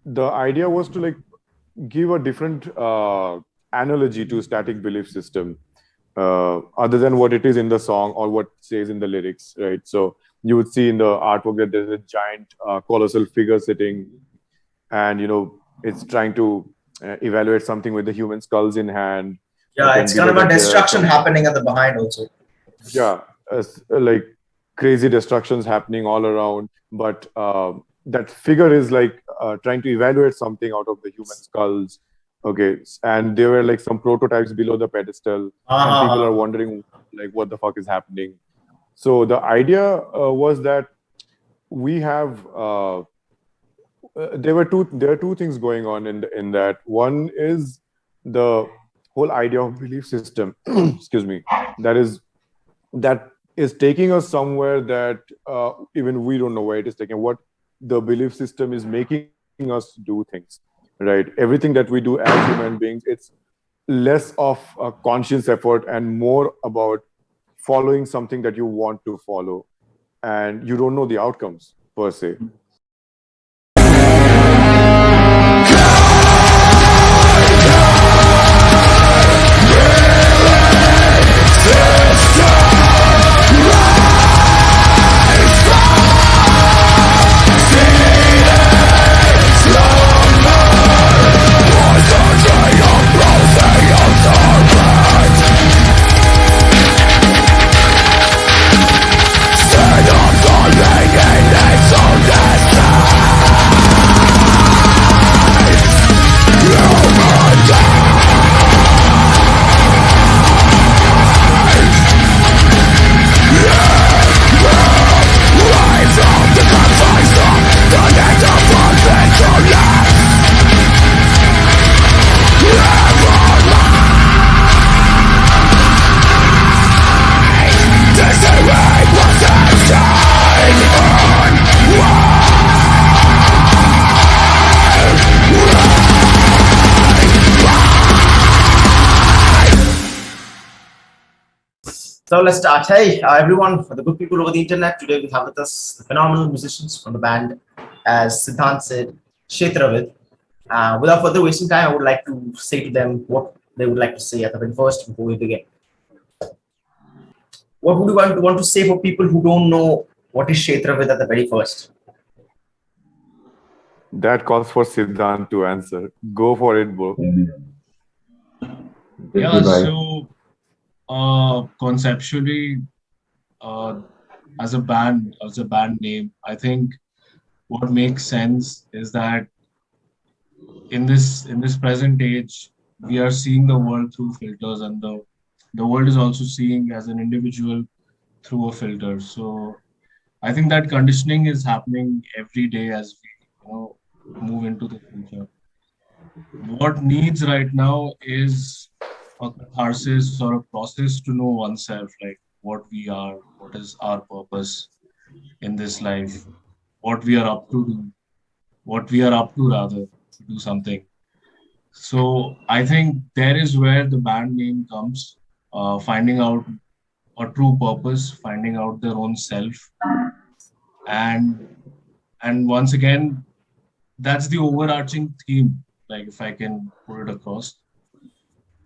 the idea was to like give a different analogy to static belief system, other than what it is in the song or what says in the lyrics, right? So you would see in the artwork that there's a giant, colossal figure sitting, and it's trying to evaluate something with the human skulls in hand. Yeah, Then it's kind below of a that, there are destruction some, happening at the behind also. yeah, like crazy destructions happening all around. But that figure is like trying to evaluate something out of the human skulls. Okay, and there were like some prototypes below the pedestal, and people are Uh-huh. wondering like what the fuck is happening. So the idea was that we have there are two things going on in that. One is the whole idea of belief system, excuse me, that is that is taking us somewhere that even we don't know where it is taking. What the belief system is making us do things, right? Everything that we do as human beings, it's less of a conscious effort and more about following something that you want to follow, and you don't know the outcomes per se. So let's start. Hey, everyone, for the good people over the internet, today we have with us the phenomenal musicians from the band, as Siddhant said, Ksetravid. Without further wasting time, I would like to say to them what they would like to say at the very first before we begin. What would you want to say for people who don't know what is Ksetravid at the very first? That calls for Siddhant to answer. Go for it, bro. Yeah, so conceptually, uh, as a band name, I think what makes sense is that in this present age, we are seeing the world through filters, and the world is also seeing as an individual through a filter. So I think that conditioning is happening every day as we move into the future. What needs right now is a catharsis or a process to know oneself, like what we are, what is our purpose in this life, what we are up to do, what we are up to rather to do something. So I think there is where the band name comes, finding out a true purpose, finding out their own self, and once again, that's the overarching theme. Like if I can put it across,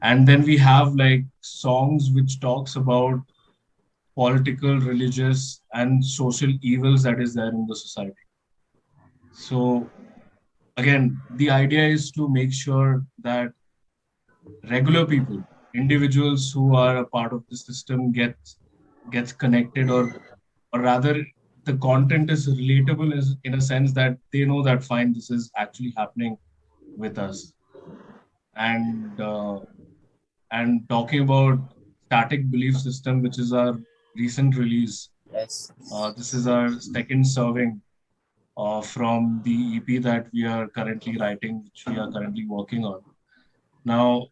and then we have like songs which talks about political, religious, and social evils that is there in the society. So again, the idea is to make sure that regular people, individuals who are a part of the system, gets connected, or rather, the content is relatable is in a sense that they know that fine, this is actually happening with us. And talking about static belief system, which is our recent release. Yes. This is our second serving from the EP that we are currently writing, which we are currently working on. Now,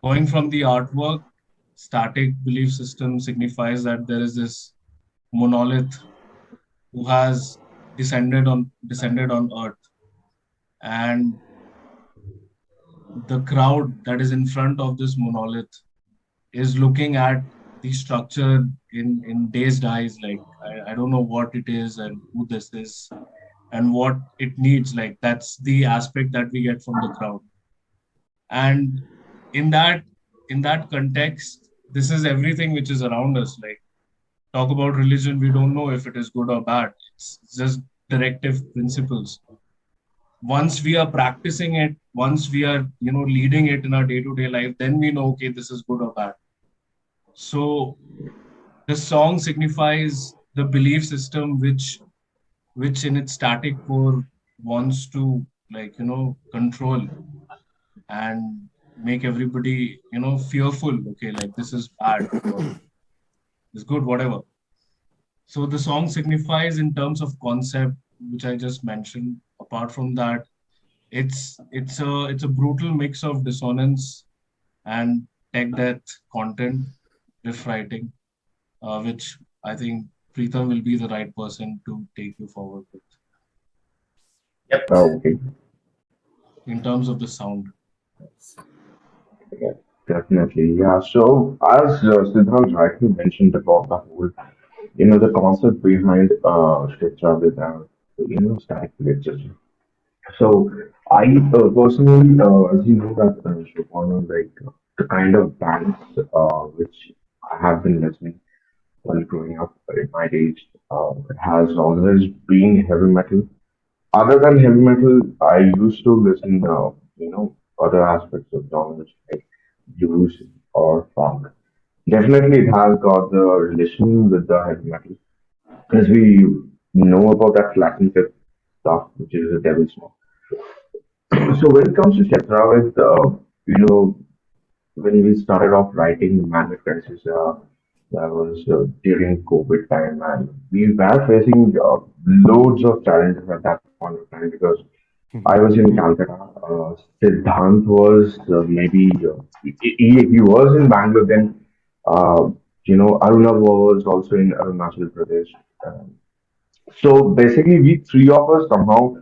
going from the artwork, static belief system signifies that there is this monolith who has descended on Earth, and the crowd that is in front of this monolith is looking at the structure in dazed eyes, like I don't know what it is and who this is. and what it needs. Like that's the aspect that we get from the crowd. And in that in that context, this is everything which is around us. Like talk about religion, we don't know if it is good or bad. It's just directive principles. Once we are practicing it, once we are, leading it in our day-to-day life, then we know, okay, this is good or bad. So the song signifies the belief system which in its static core wants to, like, control and make everybody, fearful. Okay, like this is bad or this is good, whatever. So the song signifies in terms of concept, which I just mentioned. Apart from that, it's a brutal mix of dissonance and tech death content, riff writing, which I think Preetham will be the right person to take you forward with Yep. Okay. in terms of the sound. Yeah, definitely. Yeah. So as Siddhant rightly mentioned about the whole, the concept behind Ksetravid and static literature. So I personally, as you know, that Shubhanu, like the kind of bands which I have been listening while growing up in my age, it has always been heavy metal. Other than heavy metal, I used to listen, other aspects of genres like blues or funk. Definitely, it has got the relation with the heavy metal, as we know about that Latin fifth stuff, which is the devil's song. So when it comes to Shetrawit, when we started off writing Management Crisis, that was during COVID time, and we were facing loads of challenges at that point of time because I was in Calcutta. Siddhant was maybe he was in Bangalore then. Uh, Aruna was also in Arunachal Pradesh. So basically, we three of us somehow,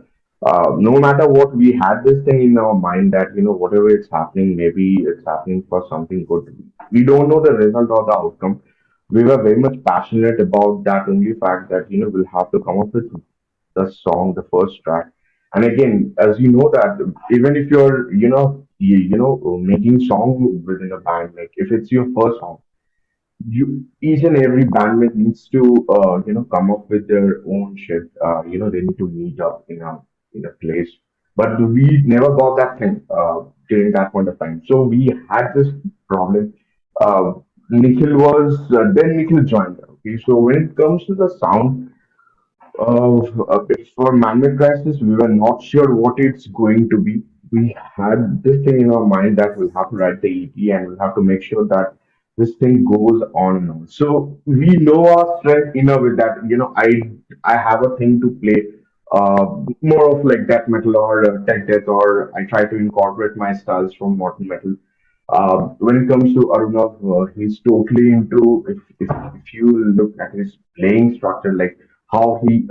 no matter what, we had this thing in our mind that whatever it's happening, maybe it's happening for something good. We don't know the result or the outcome. We were very much passionate about that only fact that we'll have to come up with the song, the first track. And again, as you know that even if you're making song within a band, like if it's your first song, you each and every bandmate needs to come up with their own shit. They need to meet up in a place. But we never got that thing during that point of time. So we had this problem. Uh, Nikhil was then Nikhil joined. Okay, so when it comes to the sound, for Man-made crisis, we were not sure what it's going to be. We had this thing in our mind that we'll have to write the EP and we'll have to make sure that this thing goes on and on. So we know our strength with that. I have a thing to play, more of like death metal or tech death, or I try to incorporate my styles from modern metal. When it comes to Arunav, he's totally into. If you look at his playing structure, like how he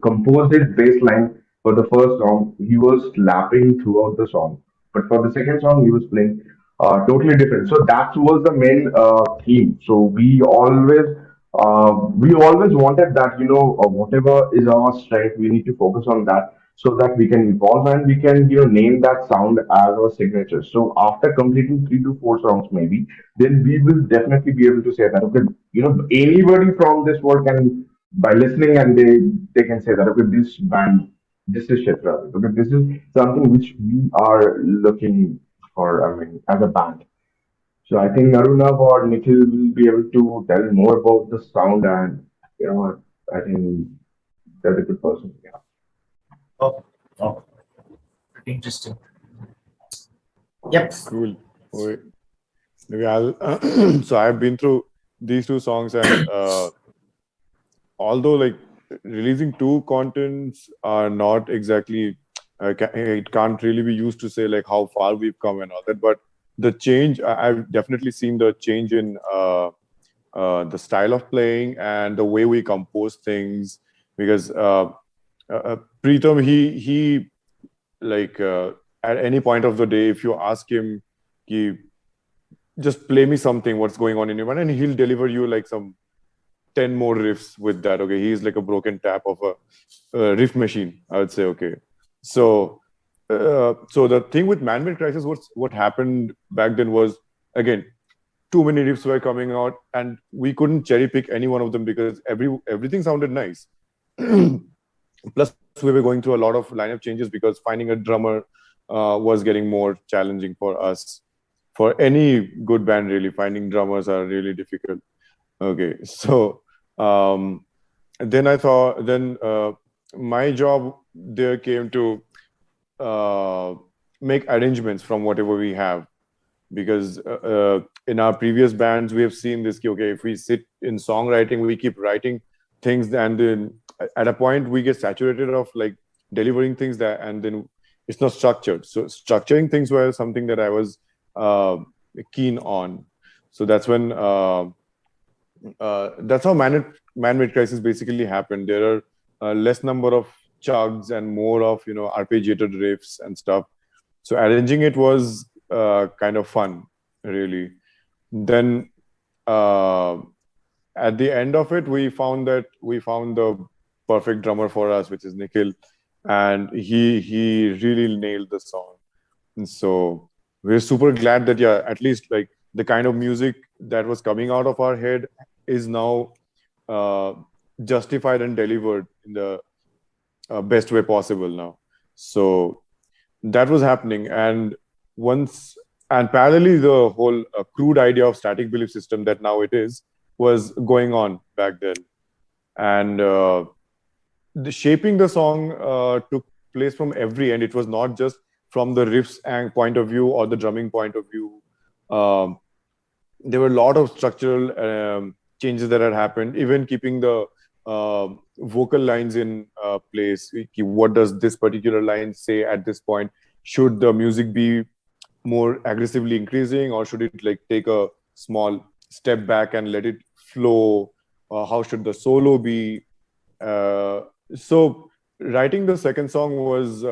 composed his bass line for the first song, he was slapping throughout the song. But for the second song, he was playing totally different. So that was the main theme. So we always wanted that whatever is our strength, we need to focus on that so that we can evolve and we can name that sound as our signature. So after completing 3 to 4 songs, maybe then we will definitely be able to say that okay, anybody from this world can by listening and they can say that okay, this band, this is Shitra, okay, this is something which we are looking for. I mean, as a band. So I think Arunav or Nikhil will be able to tell more about the sound, and I think they're a good person. Yeah. Oh, oh, pretty interesting. Yep. Cool. Wait, maybe I'll. So I've been through these two songs, and although like releasing two contents are not exactly, it can't really be used to say like how far we've come and all that, but the change, I've definitely seen the change in the style of playing and the way we compose things, because Preetham, he like at any point of the day, if you ask him, he just play me something, what's going on in your mind, and he'll deliver you like some 10 more riffs with that. Okay, he's like a broken tap of a riff machine, I would say. Okay, so so the thing with Man-Made Crisis, what happened back then was, again, too many riffs were coming out, and we couldn't cherry pick any one of them because everything sounded nice. Plus, we were going through a lot of lineup changes because finding a drummer was getting more challenging for us. For any good band, really, finding drummers are really difficult. Okay, so then I thought, then my job there came to uh, make arrangements from whatever we have, because in our previous bands we have seen this. Okay, if we sit in songwriting, we keep writing things, and then at a point we get saturated of like delivering things that, and then it's not structured. So structuring things were something that I was uh, keen on. So that's when that's how man-made crisis basically happened. There are less number of chugs and more of, you know, arpeggiated riffs and stuff. So arranging it was kind of fun, really. Then uh, at the end of it, we found the perfect drummer for us, which is Nikhil, and he really nailed the song. And so we're super glad that, yeah, at least like the kind of music that was coming out of our head is now uh, justified and delivered in the best way possible now. So that was happening, and once, and parallelly, the whole crude idea of static belief system that now it is was going on back then, and the shaping the song took place from every end. It was not just from the riffs and point of view or the drumming point of view. Um, there were a lot of structural changes that had happened, even keeping the vocal lines in place. What does this particular line say at this point? Should the music be more aggressively increasing, or should it like take a small step back and let it flow? How should the solo be? So writing the second song was,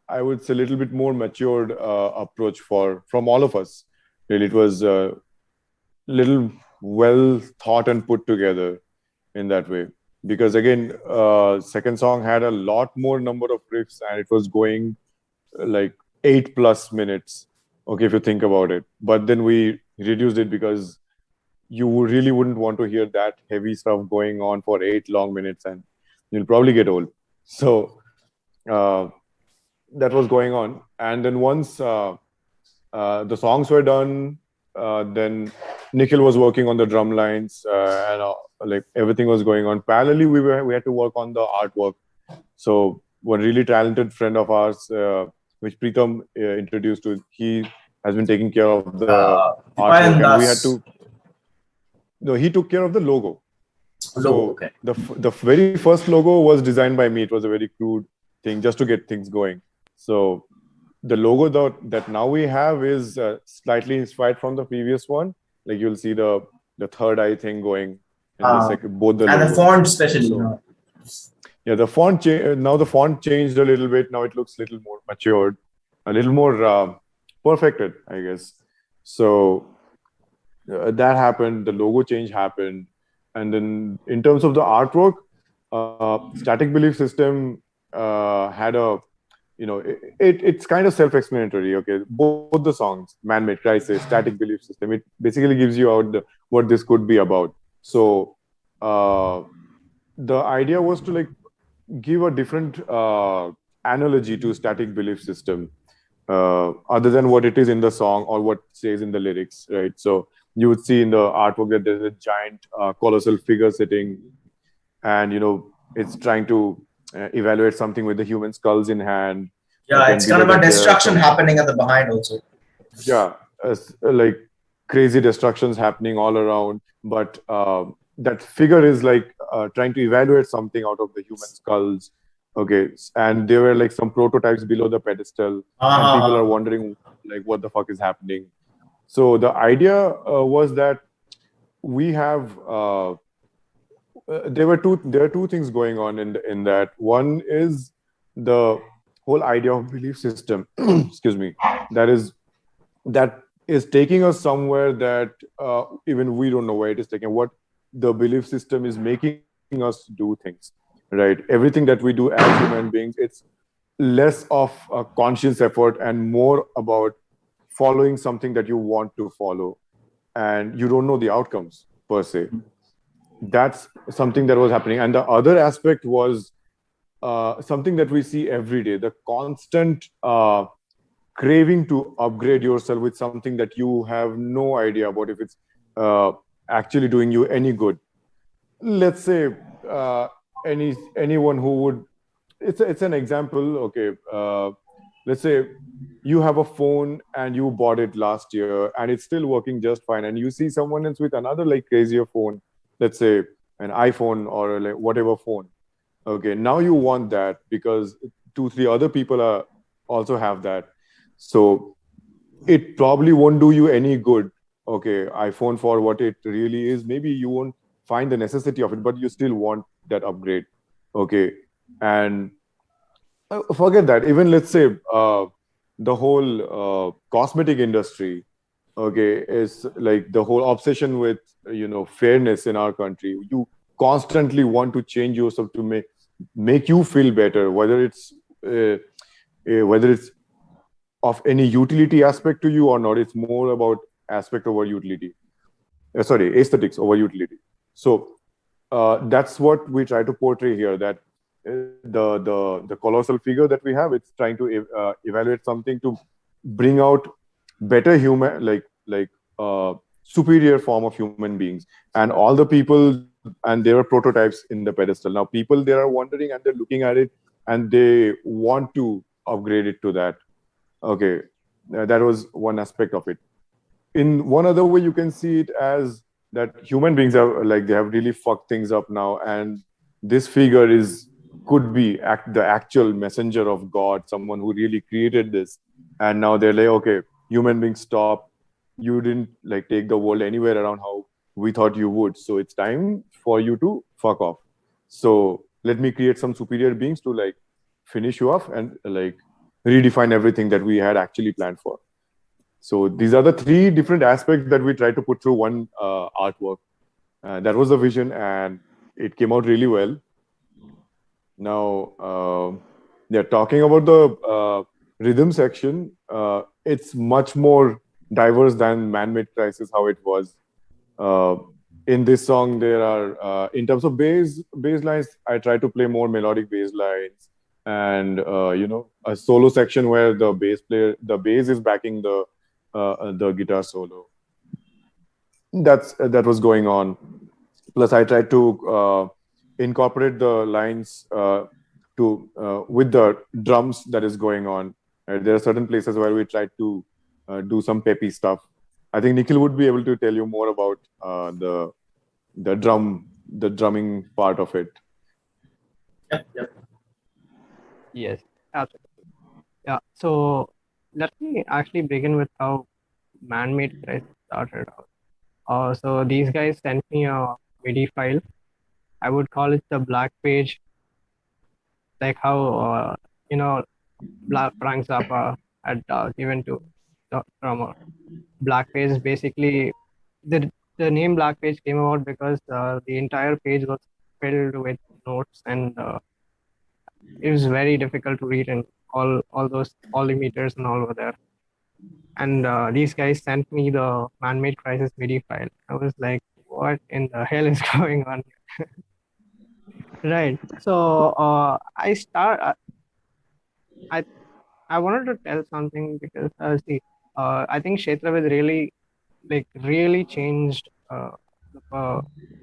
I would say, a little bit more matured approach from all of us. Really, it was little well thought and put together in that way, because again, second song had a lot more number of riffs, and it was going like 8+ minutes. Okay, if you think about it, but then we reduced it because you really wouldn't want to hear that heavy stuff going on for 8 long minutes, and you'll probably get old. So uh, that was going on, and then once the songs were done, then Nikhil was working on the drum lines, and like everything was going on. Parallelly, we had to work on the artwork. So one really talented friend of ours, which Preetham introduced to, he has been taking care of the artwork, and we had to. No, he took care of the logo. So okay. the very first logo was designed by me. It was a very crude thing just to get things going. So the logo that now we have is slightly inspired from the previous one. Like you'll see the third eye thing going in the second, both the and logos. the font especially. So, yeah, the font now the font changed a little bit. Now it looks a little more matured, a little more perfected, I guess. So that happened. The logo change happened, and then in terms of the artwork, Static Belief System had a, you know, it's kind of self-explanatory. Okay, both the songs, Man-Made Crisis, Static Belief System, it basically gives you out what this could be about. So the idea was to like give a different analogy to Static Belief System, other than what it is in the song or what says in the lyrics, right? So you would see in the artwork that there's a giant colossal figure sitting, and you know, it's trying to evaluate something with the human skulls in hand. Yeah, it's kind of a destruction happening at the behind also. Yeah, like crazy destructions happening all around, but that figure is like trying to evaluate something out of the human skulls. Okay, and there were like some prototypes below the pedestal, and people are wondering like what the fuck is happening. So the idea was that we have there are two things going on in that. One is the whole idea of belief system, excuse me, that is taking us somewhere that even we don't know where it is taking. What the belief system is making us do things, right? Everything that we do as human beings, it's less of a conscious effort and more about following something that you want to follow, and you don't know the outcomes per se. That's something that was happening. And the other aspect was something that we see every day, the constant craving to upgrade yourself with something that you have no idea about if it's uh, actually doing you any good. Let's say uh, anyone who would, it's an example. Okay, let's say you have a phone and you bought it last year and it's still working just fine, and you see someone else with another like crazier phone, let's say an iPhone or like whatever phone. Okay, now you want that because two three other people are also have that. So it probably won't do you any good. Okay, iPhone, for what it really is, maybe you won't find the necessity of it, but you still want that upgrade. Okay, and forget that. Even let's say the whole cosmetic industry, okay, is like the whole obsession with fairness in our country. You constantly want to change yourself to make you feel better, whether it's of any utility aspect to you or not. It's more about aspect over utility. Sorry, aesthetics over utility. So that's what we try to portray here. That the colossal figure that we have, it's trying to evaluate something to bring out better human, superior form of human beings, and all the people, and there are prototypes in the pedestal. Now people there are wondering and they're looking at it and they want to upgrade it to that. Okay, that was one aspect of it. In one other way, you can see it as that human beings are like they have really fucked things up now, and this figure is could be the actual messenger of God, someone who really created this, and now they're like, okay, human beings, stop. You didn't like take the world anywhere around how we thought you would, so it's time for you to fuck off. So let me create some superior beings to like finish you off and like redefine everything that we had actually planned for. So these are the three different aspects that we try to put through one artwork. That was the vision, and it came out really well. Now, yeah, talking about the rhythm section, it's much more diverse than Man-Made Crisis, how it was. Uh, in this song, there are, in terms of bass lines, I try to play more melodic bass lines, and a solo section where the bass is backing the guitar solo. That was going on. Plus, I tried to incorporate the lines to with the drums that is going on. There are certain places where we tried to do some peppy stuff. I think Nikhil would be able to tell you more about the drumming part of it. Yep, yep. Yes, absolutely. Yeah. So let me actually begin with how man-made crisis started out. So these guys sent me a MIDI file. I would call it the black page, like how Frank Zappa had given to the drummer. Black page is basically the name black page came about because the entire page was filled with notes, and it was very difficult to read, and all those polymeters and all were there. And these guys sent me the man-made crisis MIDI file. I was like, what in the hell is going on here? Right. So I wanted to tell something because see, I think Ksetravid really changed the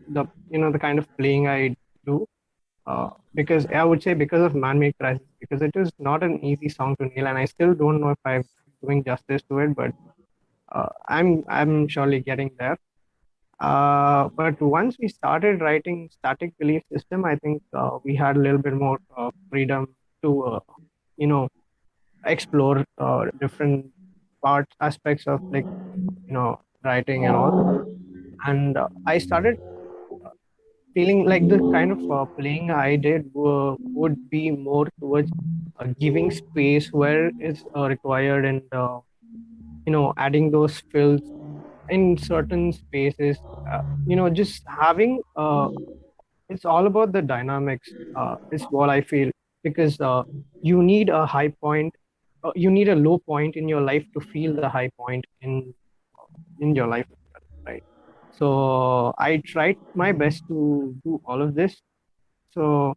the kind of playing I do. Because I would say because of Man-Made Crisis, because it is not an easy song to nail, and I still don't know if I'm doing justice to it, but I'm surely getting there. But once we started writing Static Belief System, I think we had a little bit more freedom to you know explore different parts aspects of writing and all. And I started feeling like the kind of playing I did would be more towards giving space where it's required, and adding those fills in certain spaces, just having it's all about the dynamics, is what I feel, because you need a high point, you need a low point in your life to feel the high point in your life, right? So I tried my best to do all of this. So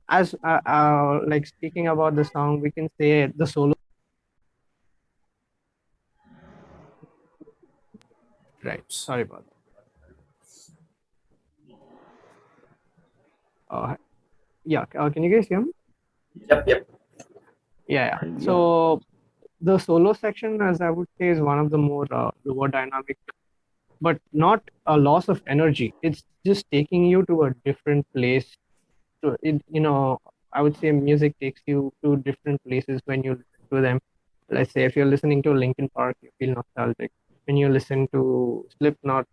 as like speaking about the song, we can say the solo, right? Sorry about that. Yeah, can you guys hear me? Yep, yep. Yeah. Yeah. So the solo section, as I would say, is one of the more lower dynamic, but not a loss of energy. It's just taking you to a different place. To it, I would say music takes you to different places when you listen to them. Let's say if you're listening to Linkin Park, you feel nostalgic. When you listen to Slipknot,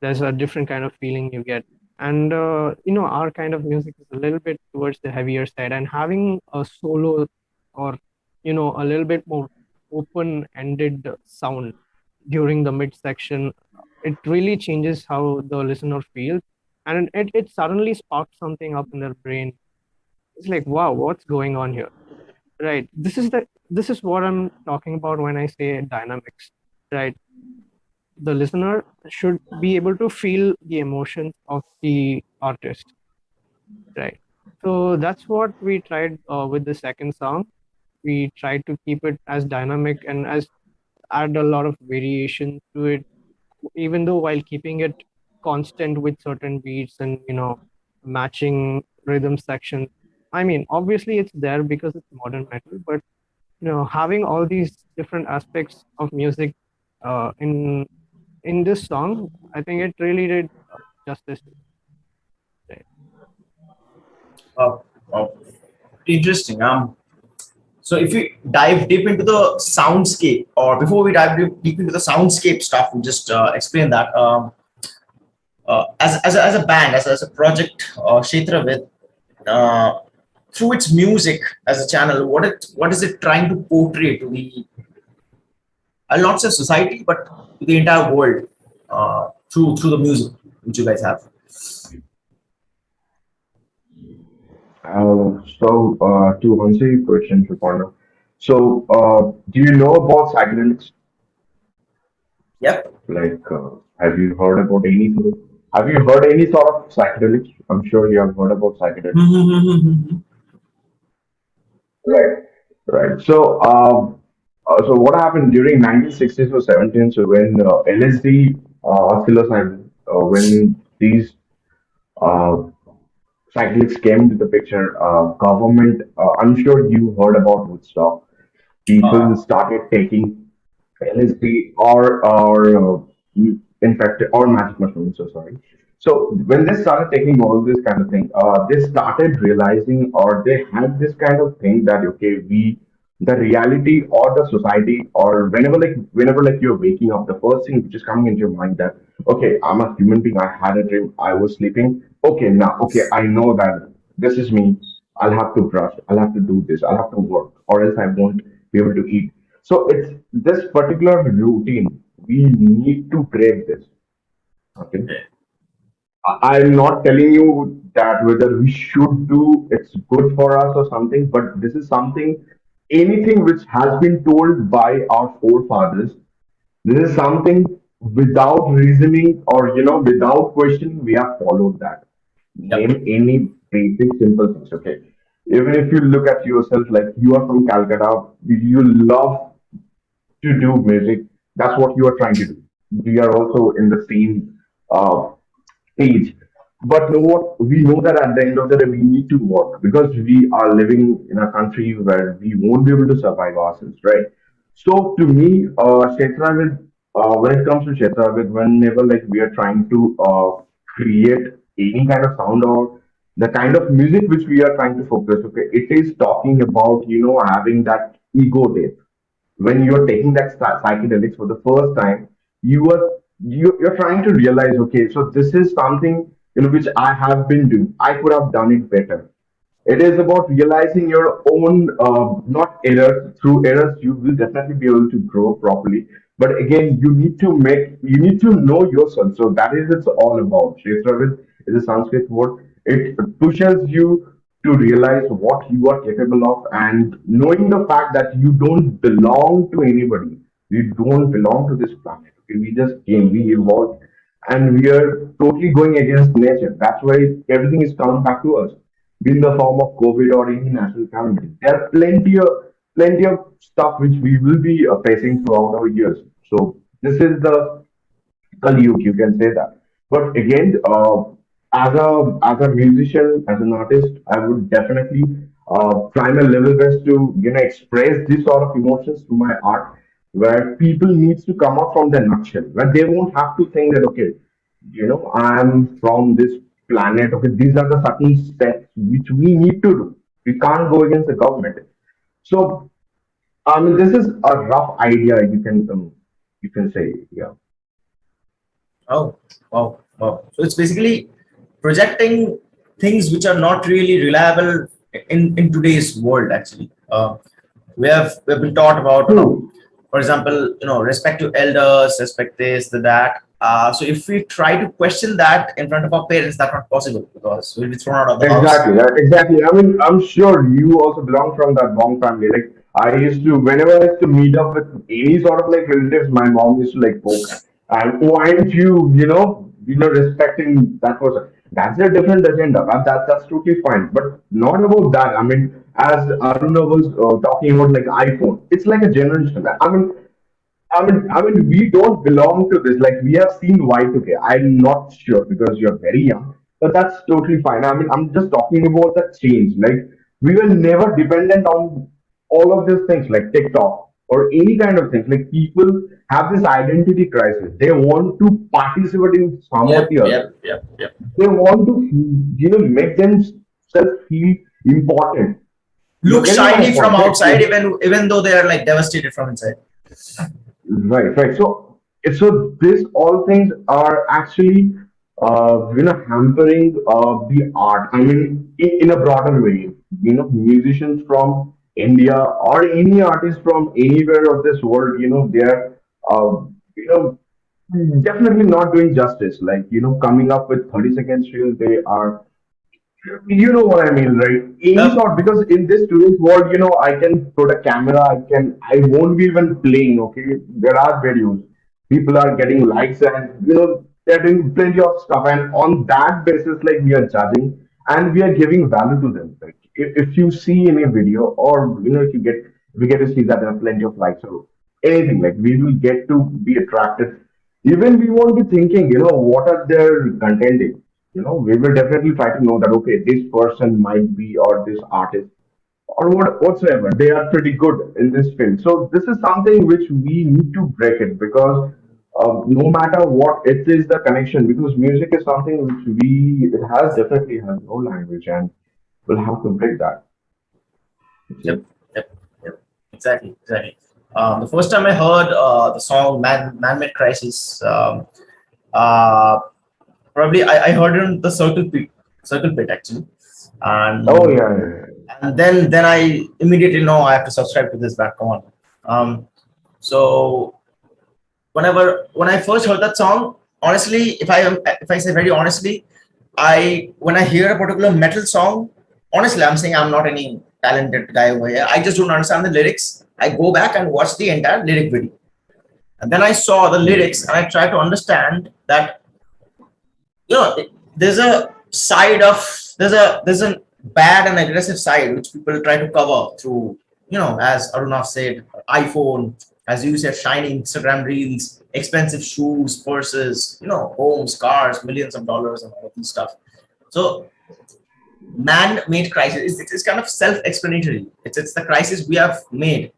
there's a different kind of feeling you get. And our kind of music is a little bit towards the heavier side, and having a solo, or a little bit more open-ended sound during the midsection, it really changes how the listener feels, and it suddenly sparks something up in their brain. It's like, wow, what's going on here? Right. This is what I'm talking about when I say dynamics. Right. The listener should be able to feel the emotions of the artist. Right. So that's what we tried with the second song. We tried to keep it as dynamic and as add a lot of variation to it, even though while keeping it constant with certain beats and matching rhythm section. I mean, obviously it's there because it's modern metal, but having all these different aspects of music in this song, I think it really did justice to it. Oh, oh, interesting. So if we dive deep into the soundscape, or before we dive deep into the soundscape stuff, we just explain that. As a band, as a project, Ksetravid, uh, through its music as a channel, what is it trying to portray to the, I'll not say society, but to the entire world, through the music which you guys have. To answer your question, Shupana, do you know about psychedelics? Yep. Like, have you heard about any sort of, have you heard any sort of psychedelics? I'm sure you have heard about psychedelics. Right, right. So what happened during 1960s or 17s, so when LSD, psilocybin, when these uh, psychedelics came to the picture, government, I'm sure you heard about Woodstock. People Uh, started taking LSD in fact or magic mushrooms. So sorry. So when they started taking all this kind of thing, they started realizing, or they had this kind of thing that okay, the reality or the society, or whenever like you're waking up, the first thing which is coming into your mind that okay, I'm a human being. I had a dream. I was sleeping. Okay, now okay, I know that this is me. I'll have to brush. I'll have to do this. I'll have to work, or else I won't be able to eat. So it's this particular routine. We need to break this. Okay. I'm not telling you that whether we should do it's good for us or something, but this is something, anything which has been told by our forefathers, this is something without reasoning or without questioning, we have followed that. yep. Name any basic simple things, okay? Even if you look at yourself, like you are from Calcutta, you love to do music. That's what you are trying to do. We are also in the same uh, page. But know what? We know that at the end of the day, we need to work because we are living in a country where we won't be able to survive ourselves, right? So to me, when it comes to Kshetravid, whenever like we are trying to create any kind of sound or the kind of music which we are trying to focus, okay, it is talking about having that ego death when you're taking that psychedelics for the first time, you're trying to realize, okay, so this is something which I have been doing. I could have done it better. It is about realizing your own not errors. Through errors, you will definitely be able to grow properly. But again, you need to know yourself. So that is it's all about. Kshetravid is a Sanskrit word. It pushes you to realize what you are capable of, and knowing the fact that you don't belong to anybody. We don't belong to this planet. Okay? We just came, we evolved, and we are totally going against nature. That's why everything is coming back to us, be in the form of COVID or any natural calamity. There are plenty of stuff which we will be facing throughout our years. So this is the Kaliyug, you can say that. But again, as a musician, as an artist, I would definitely try my level best to express this sort of emotions through my art, where people needs to come out from their nutshell, where they won't have to think that okay, I'm from this planet. Okay, these are the certain steps which we need to do. We can't go against the government. So I mean, this is a rough idea. You can say, yeah. Oh, wow, wow. So it's basically projecting things which are not really reliable in today's world. Actually, we've been taught about, True. for example, respect to elders, respect this, the that. So if we try to question that in front of our parents, that's not possible because we'll be thrown out of the house. Exactly, exactly. I mean, I'm sure you also belong from that Bong family. Like, I used to, whenever I used to meet up with any sort of like relatives, my mom used to like poke, and why aren't you, respecting that person? That's a different agenda. That's totally fine, but not about that. I mean, as Aruna was talking about like iPhone, it's like a generation. We don't belong to this. Like, we have seen Y2K. I'm not sure because you're very young, but that's totally fine. I mean, I'm just talking about the change. Like, we were never dependent on all of these things like TikTok or any kind of things. Like, people have this identity crisis. They want to participate in some or Yep, the other. yep, yep, yep. They want to, make themselves feel important. You're Look getting my shiny from point, right? outside, even though they are like devastated from inside. Right, right. So these all things are actually, hampering the art. I mean, in a broader way, musicians from India or any artist from anywhere of this world, they're, you know, definitely not doing justice. Like, coming up with 30 seconds reels, they are, you know what I mean, right? Any Yep. sort, because in this today's world, I can put a camera, I won't be even playing, okay? There are videos. People are getting likes and, they're doing plenty of stuff. And on that basis, like, we are judging and we are giving value to them. Like, if you see any video or, if we get to see that there are plenty of likes or anything, like, we will get to be attracted. Even we won't be thinking, what are their content, we will definitely try to know that okay, this person might be or this artist or whatsoever, they are pretty good in this field. So this is something which we need to break it, because no matter what, it is the connection, because music is something which it has definitely has no language, and we'll have to break that. Yep, yep, yep. Exactly, exactly. The first time I heard the song Man-Made Crisis, uh, probably I heard it on the Circle Pit actually, Oh and yeah, yeah, then I immediately know I have to subscribe to this back on. So when I first heard that song, honestly, if I say very honestly, I when I hear a particular metal song, honestly, I'm saying I'm not any talented guy over here. I just don't understand the lyrics. I go back and watch the entire lyric video, and then I saw the yeah. lyrics and I try to understand that there's a side of there's a bad and aggressive side which people try to cover through, as Arunav said, iPhone, as you said, shiny Instagram reels, expensive shoes, purses, homes, cars, millions of dollars, and all of this stuff. So man-made crisis it's kind of self-explanatory. It's the crisis we have made,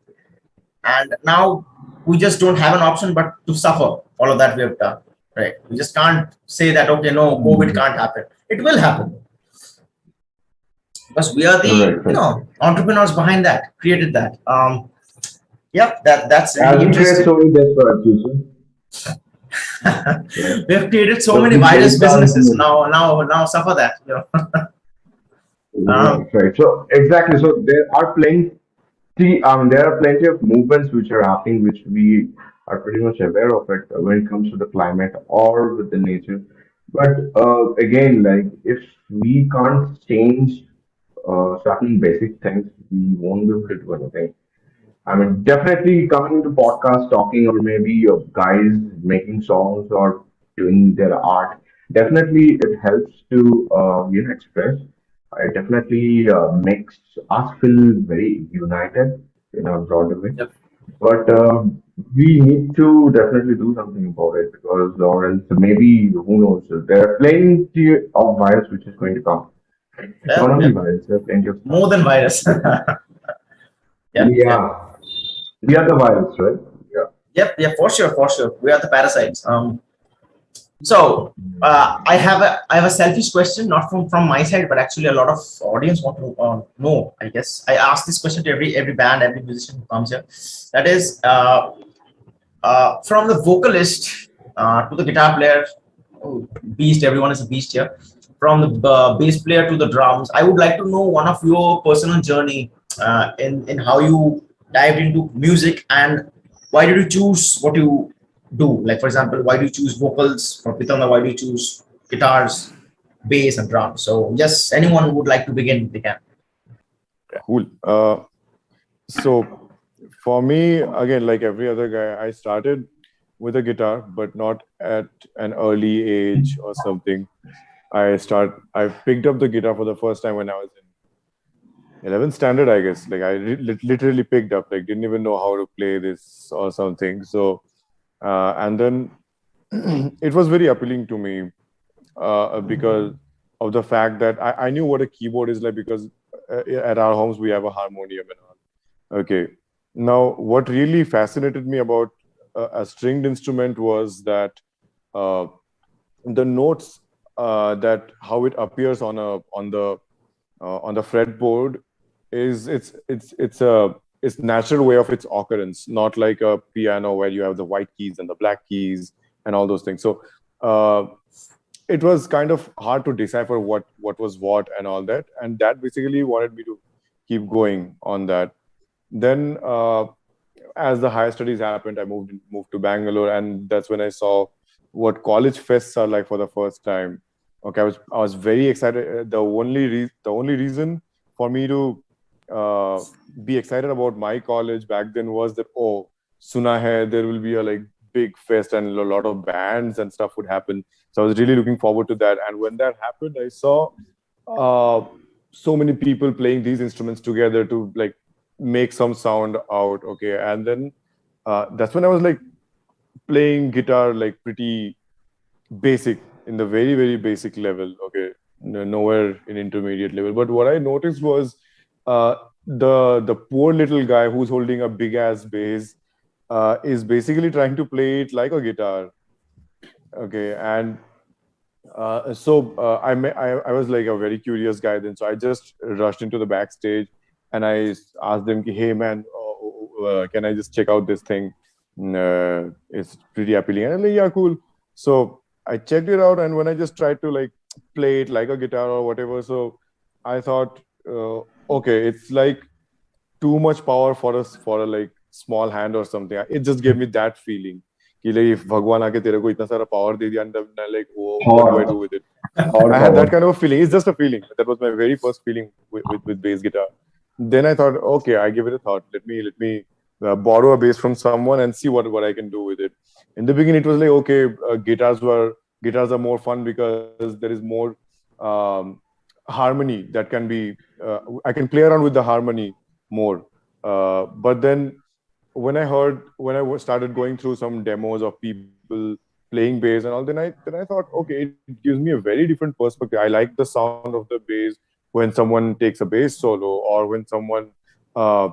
and now we just don't have an option but to suffer all of that we have done. Right? We just can't say that okay, no, COVID Mhm. can't happen. It will happen because we are the Right, right. entrepreneurs behind that, created that. Yeah, that's really As we create interesting. so many deaths for our future, right? We have created so The many future virus is our businesses. information. Now suffer that. Right, Um, right. So exactly. So there are plenty of movements which are happening, which we are pretty much aware of it when it comes to the climate or with the nature. But again, like if we can't change certain basic things, we won't be able to do anything. I mean, definitely coming to podcast talking, or maybe guys making songs or doing their art. Definitely, it helps to express. It definitely makes us feel very united in a broader way. Yep. But we need to definitely do something about it because, or else maybe who knows? There are plenty of virus which is going to come. Not Yep. only Yep. virus, there are plenty of stuff. More than virus. Yep. Yep. Yeah, we are the virus, right? Yeah. Yep. Yeah. For sure. For sure. We are the parasites. So I have a selfish question, not from my side, but actually a lot of audience want to know. I guess I ask this question to every band, every musician who comes here. That is, from the vocalist to the guitar player, oh, beast. Everyone is a beast here. From the bass player to the drums, I would like to know one of your personal journey in how you dived into music and why did you choose what you do? Like for example, why do you choose vocals for Pitanda? Why do you choose guitars, bass, and drums? So yes, anyone who would like to begin, they can. Cool. So for me, again, like every other guy, I started with a guitar, but not at an early age or something. I picked up the guitar for the first time when I was in 11th standard, I guess. Like I literally picked up, like didn't even know how to play this or something. So, and then it was very appealing to me because of the fact that I knew what a keyboard is like because at our homes we have a harmonium and all. Okay. Now, what really fascinated me about a stringed instrument was that uh, the notes that how it appears on the fretboard is it's natural way of its occurrence, not like a piano where you have the white keys and the black keys and all those things. So uh, it was kind of hard to decipher what was what and all that, and that basically wanted me to keep going on that. Then as the higher studies happened, I moved to Bangalore, and that's when I saw what college fests are like for the first time. Okay, I was very excited. The only reason for me to uh, be excited about my college back then was that, oh, suna hai, there will be a like big fest and a lot of bands and stuff would happen. So I was really looking forward to that. And when that happened, I saw uh, so many people playing these instruments together to like make some sound out. Okay, and then that's when I was like playing guitar like pretty basic, in the very basic level. Okay, nowhere in intermediate level. But what I noticed was uh, the poor little guy who's holding a big ass bass is basically trying to play it like a guitar. Okay, and I was like a very curious guy then, so I just rushed into the backstage and I asked them, "Hey man, can I just check out this thing? It's pretty appealing." And I'm like, "Yeah, cool." So I checked it out, and when I just tried to like play it like a guitar or whatever, so I thought, okay, it's like too much power for a like small hand or something. It just gave me that feeling. कि like if भगवान आके तेरे को इतना सारा power दे दिया, and then like, oh, what do I do Thought, with it? thought I had that power. kind of a feeling. It's just a feeling. That was my very first feeling with bass guitar. Then I thought, okay, I give it a thought. Let me borrow a bass from someone and see what I can do with it. In the beginning, it was like, okay, guitars are more fun because there is more um, harmony that can be. I can play around with the harmony more. But then when started going through some demos of people playing bass and all, then I thought, okay, it gives me a very different perspective. I like the sound of the bass when someone takes a bass solo, or when someone uh,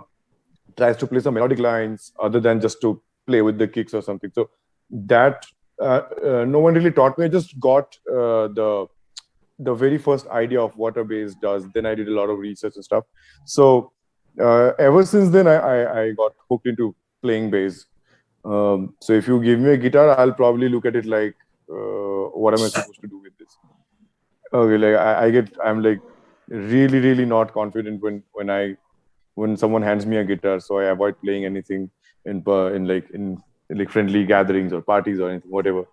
tries to play some melodic lines other than just to play with the kicks or something. So that no one really taught me. I just got the very first idea of what a bass does. Then I did a lot of research and stuff. So ever since then, I got hooked into playing bass. So if you give me a guitar, I'll probably look at it like, what am I supposed to do with this? Okay, like I'm like really not confident when someone hands me a guitar, so I avoid playing anything in like friendly gatherings or parties or anything, whatever.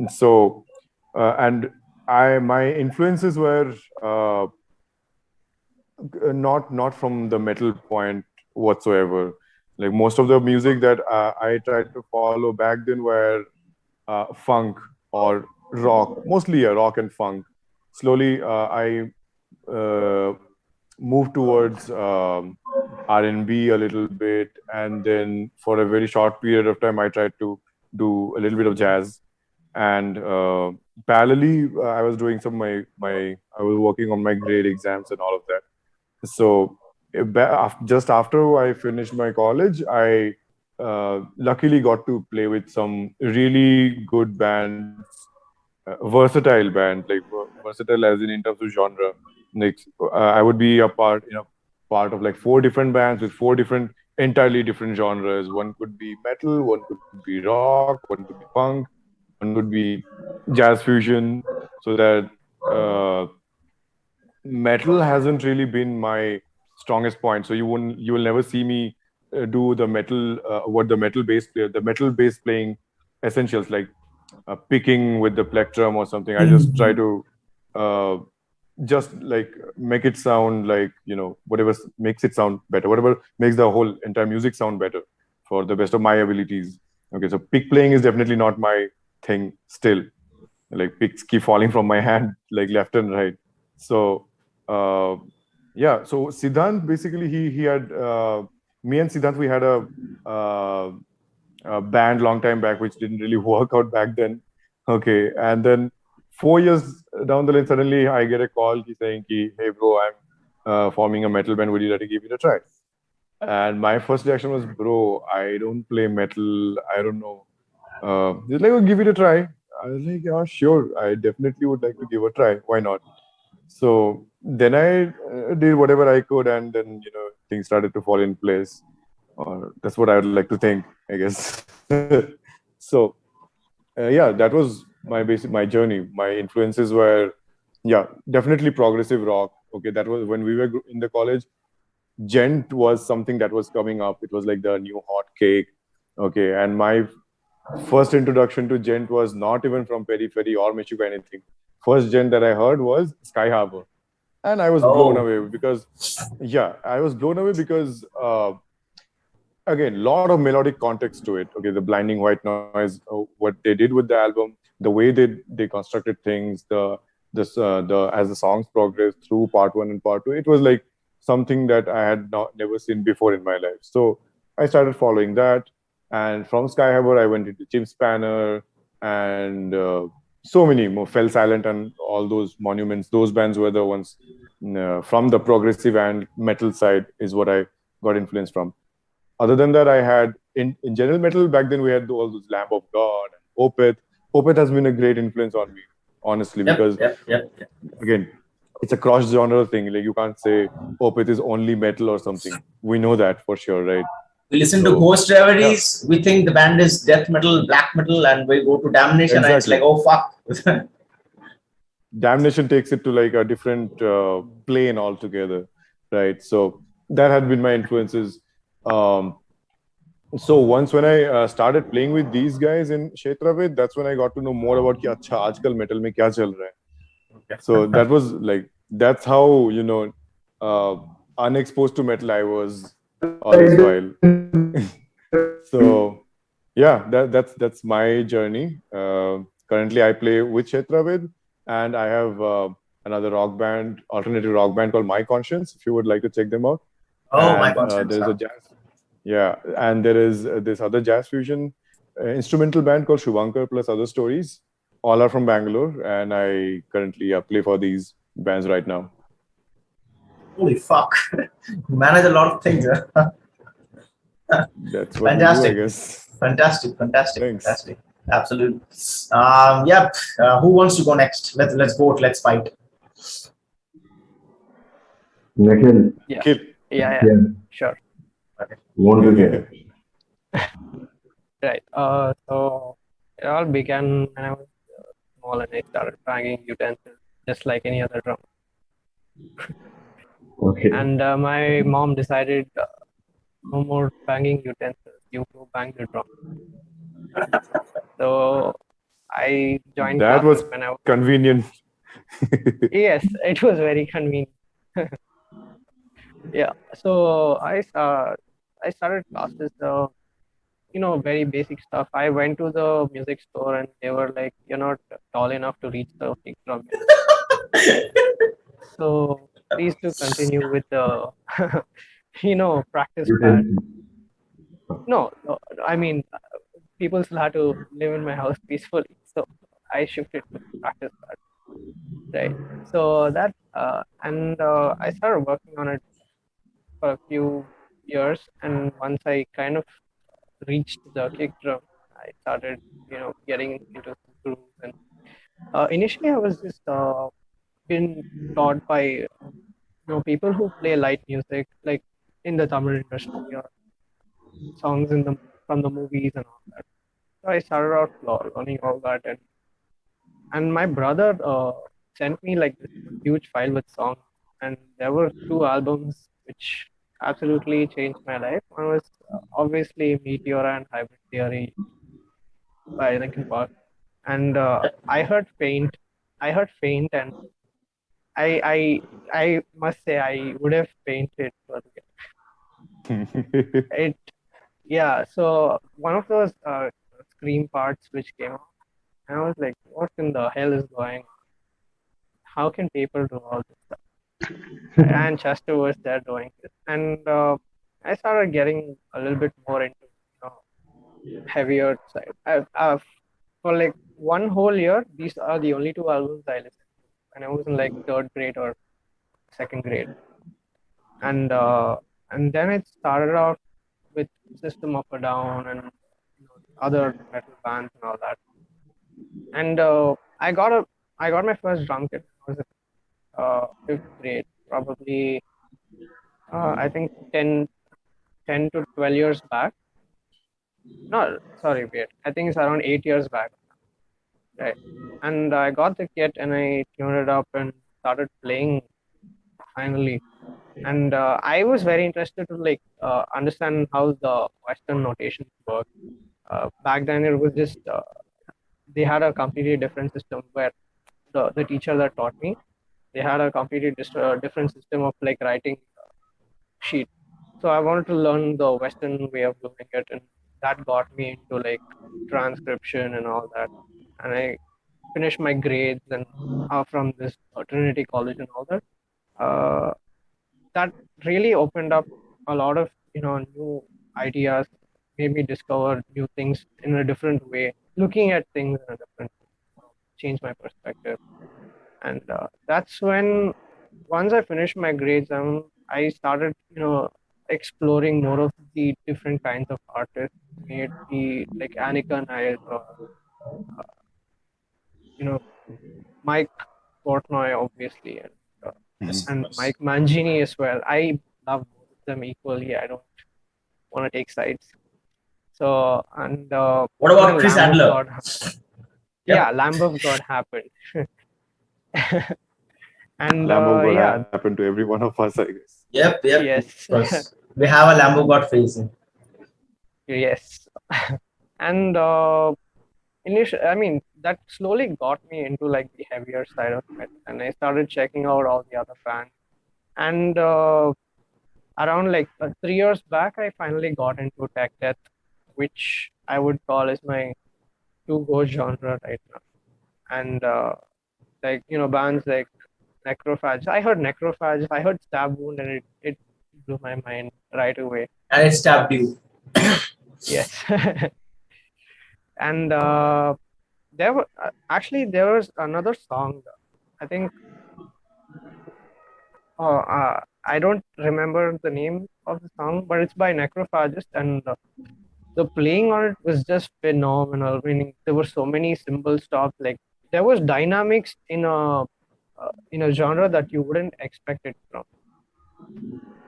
So, and my influences were not from the metal point whatsoever. Like most of the music that I tried to follow back then were funk or rock, mostly rock and funk. Slowly, I uh, moved towards R&B a little bit, and then for a very short period of time, I tried to do a little bit of jazz. And parallelly, I was doing some I was working on my grade exams and all of that. So just after I finished my college, I luckily got to play with some really good bands, versatile bands, like versatile as in terms of genre. Like I would be part of like four different bands with four different entirely different genres. One could be metal, one could be rock, one could be punk, one could be jazz fusion. So that uh, metal hasn't really been my strongest point. So you will never see me do the metal what the metal bass playing essentials like picking with the plectrum or something. I just try to uh, just like make it sound like whatever makes it sound better, whatever makes the whole entire music sound better for the best of my abilities. Okay, so pick playing is definitely not my thing still. Like picks keep falling from my hand like left and right. So uh, yeah, so Siddhant basically he had me and Siddhant we had uh, a band long time back which didn't really work out back then. Okay, and then 4 years down the line suddenly I get a call saying ki, hey bro, I'm forming a metal band, would you like to give it a try? And my first reaction was, bro, I don't play metal, I don't know. He's like, oh, give it a try. I was like, yeah, sure. I definitely would like to give a try. Why not? So then I did whatever I could, and then things started to fall in place. Or that's what I would like to think, I guess. So yeah, that was my journey. My influences were yeah, definitely progressive rock. Okay, that was when we were in the college. Gent was something that was coming up. It was like the new hot cake. Okay, and my first introduction to Gent was not even from Periphery or Michigan anything. First Gent that I heard was Sky Harbor, and I was blown Oh, away because yeah, I was blown away because again, lot of melodic context to it. Okay, the blinding white noise, what they did with the album, the way they constructed things, the as the songs progressed through part one and part two, it was like something that I had not never seen before in my life. So I started following that, and from Sky Harbor, I went into Jim Spanner and so many more. Fell Silent and all those monuments. Those bands were the ones from the progressive and metal side is what I got influence from. Other than that, I had in general metal back then we had all those Lamb of God and Opeth. Opeth has been a great influence on me, honestly, yep, because yep, yep, yep. again, it's a cross genre thing. Like you can't say Opeth is only metal or something. We know that for sure, right? We listen to So Ghost yeah, Reveries. We think the band is death metal, black metal, and we go to Damnation, and it's like, exactly. oh fuck. Damnation takes it to like a different plane altogether, right? So that had been my influences. Um, so once when I started playing with these guys in Ksetravid, that's when I got to know more about कि अच्छा आजकल metal में क्या चल रहा है. So that was like that's how uh, unexposed to metal I was all this while. So yeah, that's my journey. Currently, I play with Ksetravid, and I have another rock band, alternative rock band called My Conscience. If you would like to check them out, Oh, my and conscience. there is Huh? a jazz, yeah, and there is this other jazz fusion instrumental band called Shubhankar plus other stories. All are from Bangalore, and I currently play for these bands right now. Holy fuck. You manage a lot of things. Huh? That's what we do, I Fantastic. guess. Fantastic, fantastic, Thanks. fantastic. Absolutely. Yep. Who wants to go next? Let's vote. Let's fight. Nikhil, Yeah, Kill. yeah, yeah, sure. Okay. want to get. Right. So it all began when I was small and I started banging utensils just like any other drum. Okay. And my mom decided no more banging utensils. You go bang the drum. So I joined That classes was when I was, convenient. yes, it was very convenient. Yeah. So I started classes, very basic stuff. I went to the music store and they were like, "You're not tall enough to reach the kick drum yet." So please do continue with the, practice pad. Utensil. No, no, I mean, people still had to live in my house peacefully. So I shifted to practice pad, right? So I started working on it for a few years. And once I kind of reached the kick drum, I started, getting into some grooves. And initially, I was just been taught by people who play light music, like in the Tamil industry or songs from the movies and all that. So I started out learning all that, and my brother sent me like this huge file with songs, and there were two albums which absolutely changed my life. One was obviously Meteora and Hybrid Theory by Linkin Park, and I heard Faint, and I I must say I would have fainted for it. Yeah, so one of those scream parts which came out, and I was like, what in the hell is going on? How can people do all this stuff? And Chester was there doing this. And I started getting a little bit more into heavier side. For like one whole year, these are the only two albums I listened to. And I was in like third grade or second grade. And then it started out with System of a Down and other metal bands and all that. And I got my first drum kit when I was in fifth grade, probably I think 10 to 12 years back. No, sorry, wait. I think it's around 8 years back, right? And I got the kit and I tuned it up and started playing finally. And I was very interested to like understand how the Western notations work. Back then, it was just they had a completely different system where the teacher that taught me, they had a completely different system of like writing sheet. So I wanted to learn the Western way of doing it, and that got me into like transcription and all that. And I finished my grades and from this Trinity College and all that. Uh, that really opened up a lot of new ideas, made me discover new things in a different way, looking at things in a different way, change my perspective. And that's when once I finished my grades, I started exploring more of the different kinds of artists, may it be like Annika Nair or you know Mike Portnoy, obviously, uh, Yes, of and course. Mike Mangini as well. I love both of them equally. I don't want to take sides. So and What about Chris Lamb of Adler? God, yeah, Yep. Lamb of God happened, and Lamb of God yeah, happened to every one of us, I guess. Yep, yep. Of yes, course. We have a Lambo God phase. yes, and initially, I mean, that slowly got me into like the heavier side of it, and I started checking out all the other bands. And around like 3 years back, I finally got into tech death, which I would call is my to-go genre right now. And like bands like Necrophage. I heard Necrophage, I heard Stab Wound, and it blew my mind right away. And it stabbed you. Yes, and there was another song. I think I don't remember the name of the song, but it's by Necrophagist, and the playing on it was just phenomenal. Meaning there were so many cymbal stops, like there was dynamics in a genre that you wouldn't expect it from.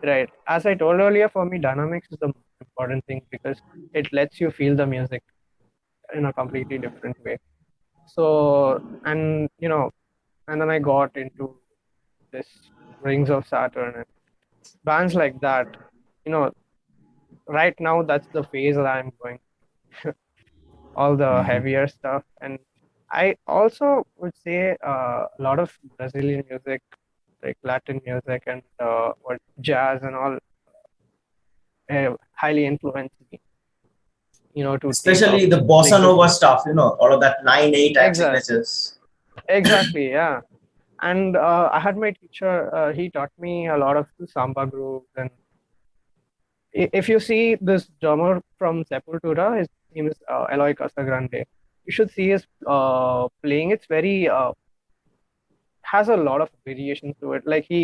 Right. As I told earlier, for me, dynamics is the most important thing because it lets you feel the music in a completely different way. So, and and then I got into this Rings of Saturn and bands like that. You know, right now that's the phase that I'm going. all the heavier stuff. And I also would say a lot of Brazilian music, like Latin music and what jazz and all, highly influenced me, to take up Especially the bossa like nova different. stuff, all of that 9/8 time Exactly, signatures. exactly, yeah. And I had my teacher. He taught me a lot of the samba grooves, and if you see this drummer from Sepultura, his name is Eloy Casagrande. You should see his playing. It's very has a lot of variations to it. Like he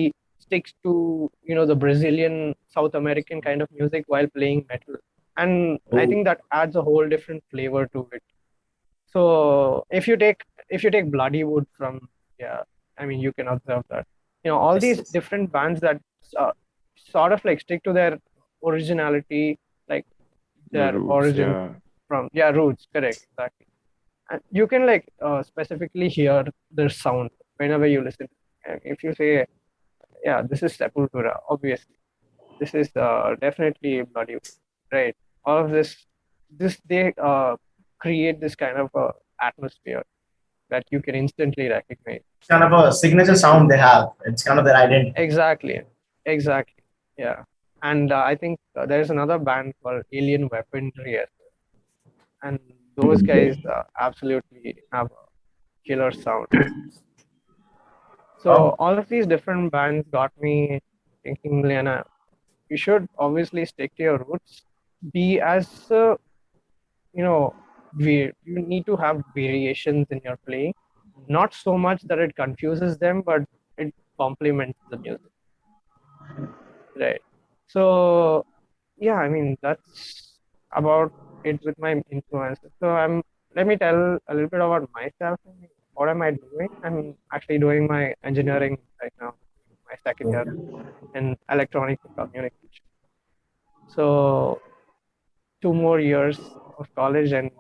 sticks to the Brazilian, South American kind of music while playing metal, and I Oh, think that adds a whole different flavor to it. So if you take Bloody Wood from, yeah, I mean, you can observe that all yes, these yes. different bands that uh, sort of like stick to their originality, like The their roots, origin yeah. from, yeah, roots, correct, exactly. And you can like specifically hear their sound whenever you listen. And if you say, yeah, this is Sepultura, obviously this is definitely Bloody Wood, right? All of this they create this kind of atmosphere that you can instantly recognize. It's kind of a signature sound they have. It's kind of their identity. Exactly, exactly, yeah. And I think there's another band called Alien Weaponry, and those guys absolutely have a killer sound. So Oh, all of these different bands got me thinking, Liana, you should obviously stick to your roots. Be as you know, you need to have variations in your playing. Not so much that it confuses them, but it complements the music, right? So yeah, I mean that's about it with my influences. So let me tell a little bit about myself. What am I doing? I'm actually doing my engineering right now, my second year in electronics and communication. So 2 more years of college, and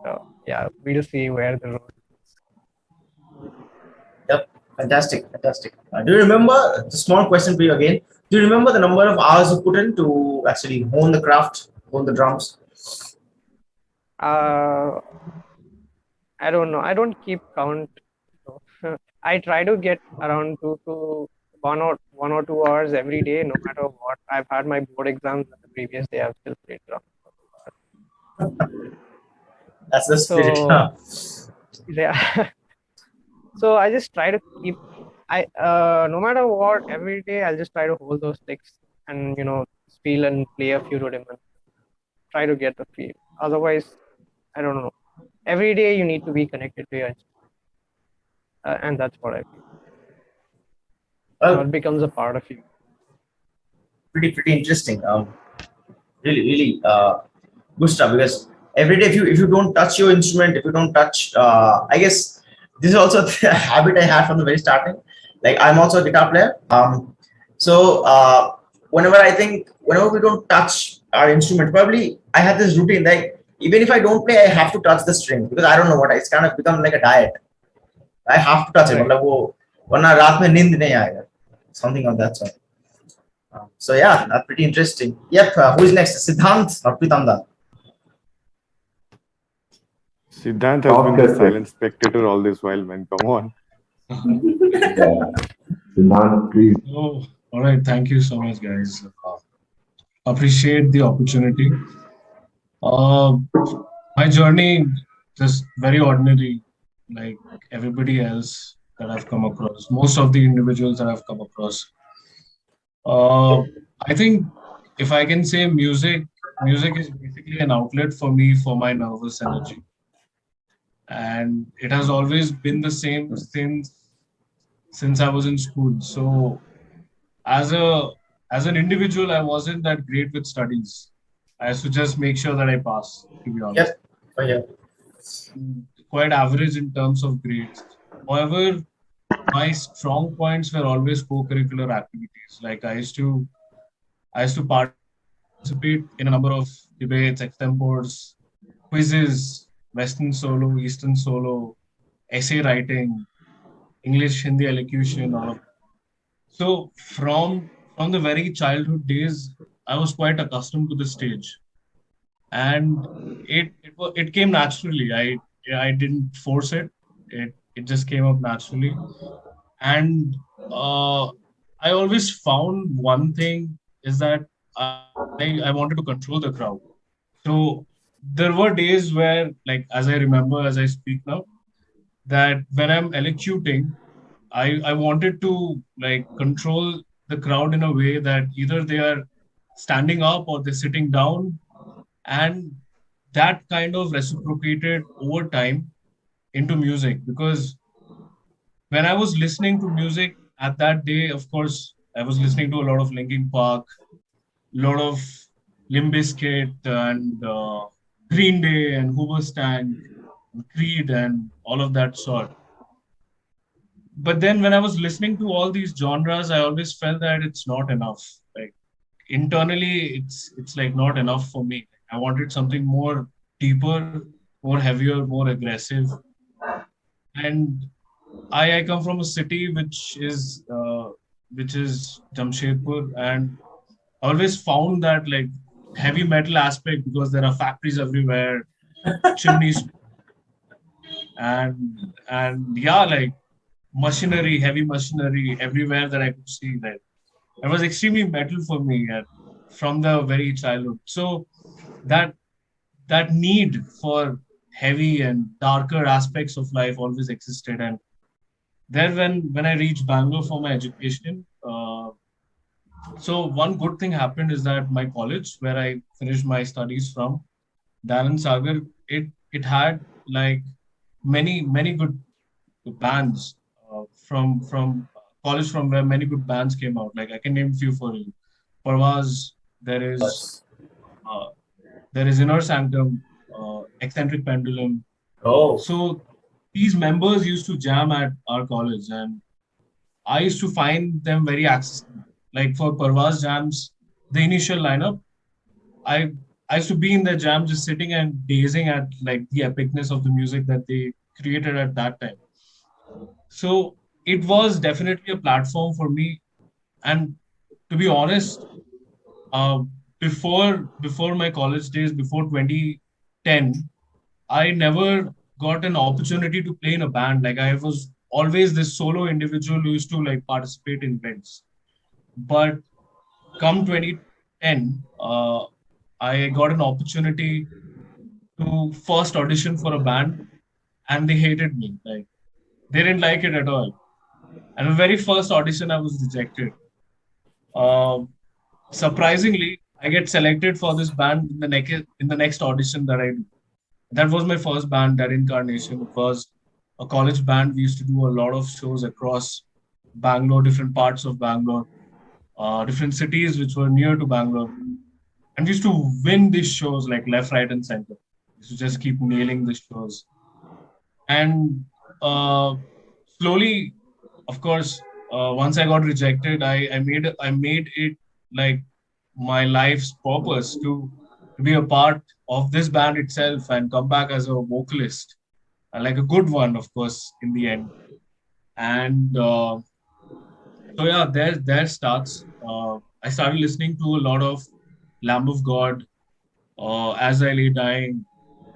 yeah, we'll see where the road leads. yep. Fantastic, fantastic. Do you remember, the small question for you again? Do you remember the number of hours you put in to actually hone the craft, hone the drums? Uh, I don't know. I don't keep count. So, I try to get around 1 or 2 hours every day, no matter what. I've had my board exams the previous day. I've still played drums for 2 hours. That's the spirit. So Huh? yeah. So I just try to keep. No matter what, every day I'll just try to hold those sticks and feel and play a few rudiments. Try to get the feel. Otherwise, I don't know. Every day you need to be connected to your instrument, and that's what I feel. Well, It becomes a part of you. pretty interesting. Really, really good stuff. Because every day, if you don't touch your instrument, if you don't touch, I guess this is also a habit I had from the very starting. Like, I'm also a guitar player. So whenever we don't touch our instrument, probably I had this routine. Like, even if I don't play, I have to touch the string because I don't know what, it's kind of become like a diet. I have to touch it. Right. मतलब वो वरना रात में नींद नहीं आएगा. Something of that sort. So yeah, pretty interesting. Yep. Who is next? Siddhant or Pritanda? Siddhant has Top been the critic. silent spectator all this while, man. Come on. Yeah. Siddhant, please. Oh, all right. Thank you so much, guys. Appreciate the opportunity. Uh, my journey just very ordinary, like everybody else that I've come across. Most of the individuals that I've come across. Uh, I think if I can say music is basically an outlet for me for my nervous energy, and it has always been the same since I was in school. So as a as an individual, I wasn't that great with studies. I used to just make sure that I pass, to be honest. Yep. Oh, yeah. Quite average in terms of grades. However, my strong points were always co-curricular activities. Like I used to participate in a number of debates, extempores, quizzes, Western solo, Eastern solo, essay writing, English, Hindi elocution, all of that. So from the very childhood days, I was quite accustomed to the stage. and it came naturally. I didn't force it. It just came up naturally. And uh, I always found one thing is that I wanted to control the crowd. So there were days where, like, as I remember, as I speak now, that when I'm elocuting, I wanted to like control the crowd in a way that either they are standing up or they're sitting down, and that kind of reciprocated over time into music. Because when I was listening to music at that day, of course, I was listening to a lot of Linkin Park, a lot of Limp Bizkit and Green Day and Hoobastank, and Creed and all of that sort. But then when I was listening to all these genres, I always felt that it's not enough. Like internally, it's like not enough for me. I wanted something more deeper, more heavier, more aggressive. And I come from a city which is Jamshedpur, and I always found that like heavy metal aspect because there are factories everywhere, chimneys, and yeah, like machinery, heavy machinery everywhere that I could see. That it was extremely metal for me from the very childhood. So that that need for heavy and darker aspects of life always existed. And there, when I reached Bangalore for my education, so one good thing happened is that my college, where I finished my studies from, Dalan Sagar, it had like many good bands from college, from where many good bands came out. Like I can name a few for you. Parvaz, there is Yes. uh, there is Inner Sanctum, Eccentric Pendulum. Oh, So these members used to jam at our college, and I used to find them very accessible. Like for Parvaz jams, the initial lineup, I I used to be in the jam just sitting and gazing at like the epicness of the music that they created at that time. So it was definitely a platform for me. And to be honest, uh, before my college days, before 2010, I never got an opportunity to play in a band. Like I was always this solo individual who used to like participate in events. But come 2010, I got an opportunity to first audition for a band, and they hated me. Like they didn't like it at all. And the very first audition, I was rejected. Um Surprisingly, I get selected for this band in the next audition that I do. That was my first band, that incarnation. It was a college band. We used to do a lot of shows across Bangalore, different parts of Bangalore, different cities which were near to Bangalore. And we used to win these shows like left, right, and center. We used to just keep nailing the shows. And uh, slowly, of course, once I got rejected, I made it like my life's purpose to be a part of this band itself and come back as a vocalist, like a good one, of course, in the end. And so yeah, there starts. I started listening to a lot of Lamb of God, As I Lay Dying,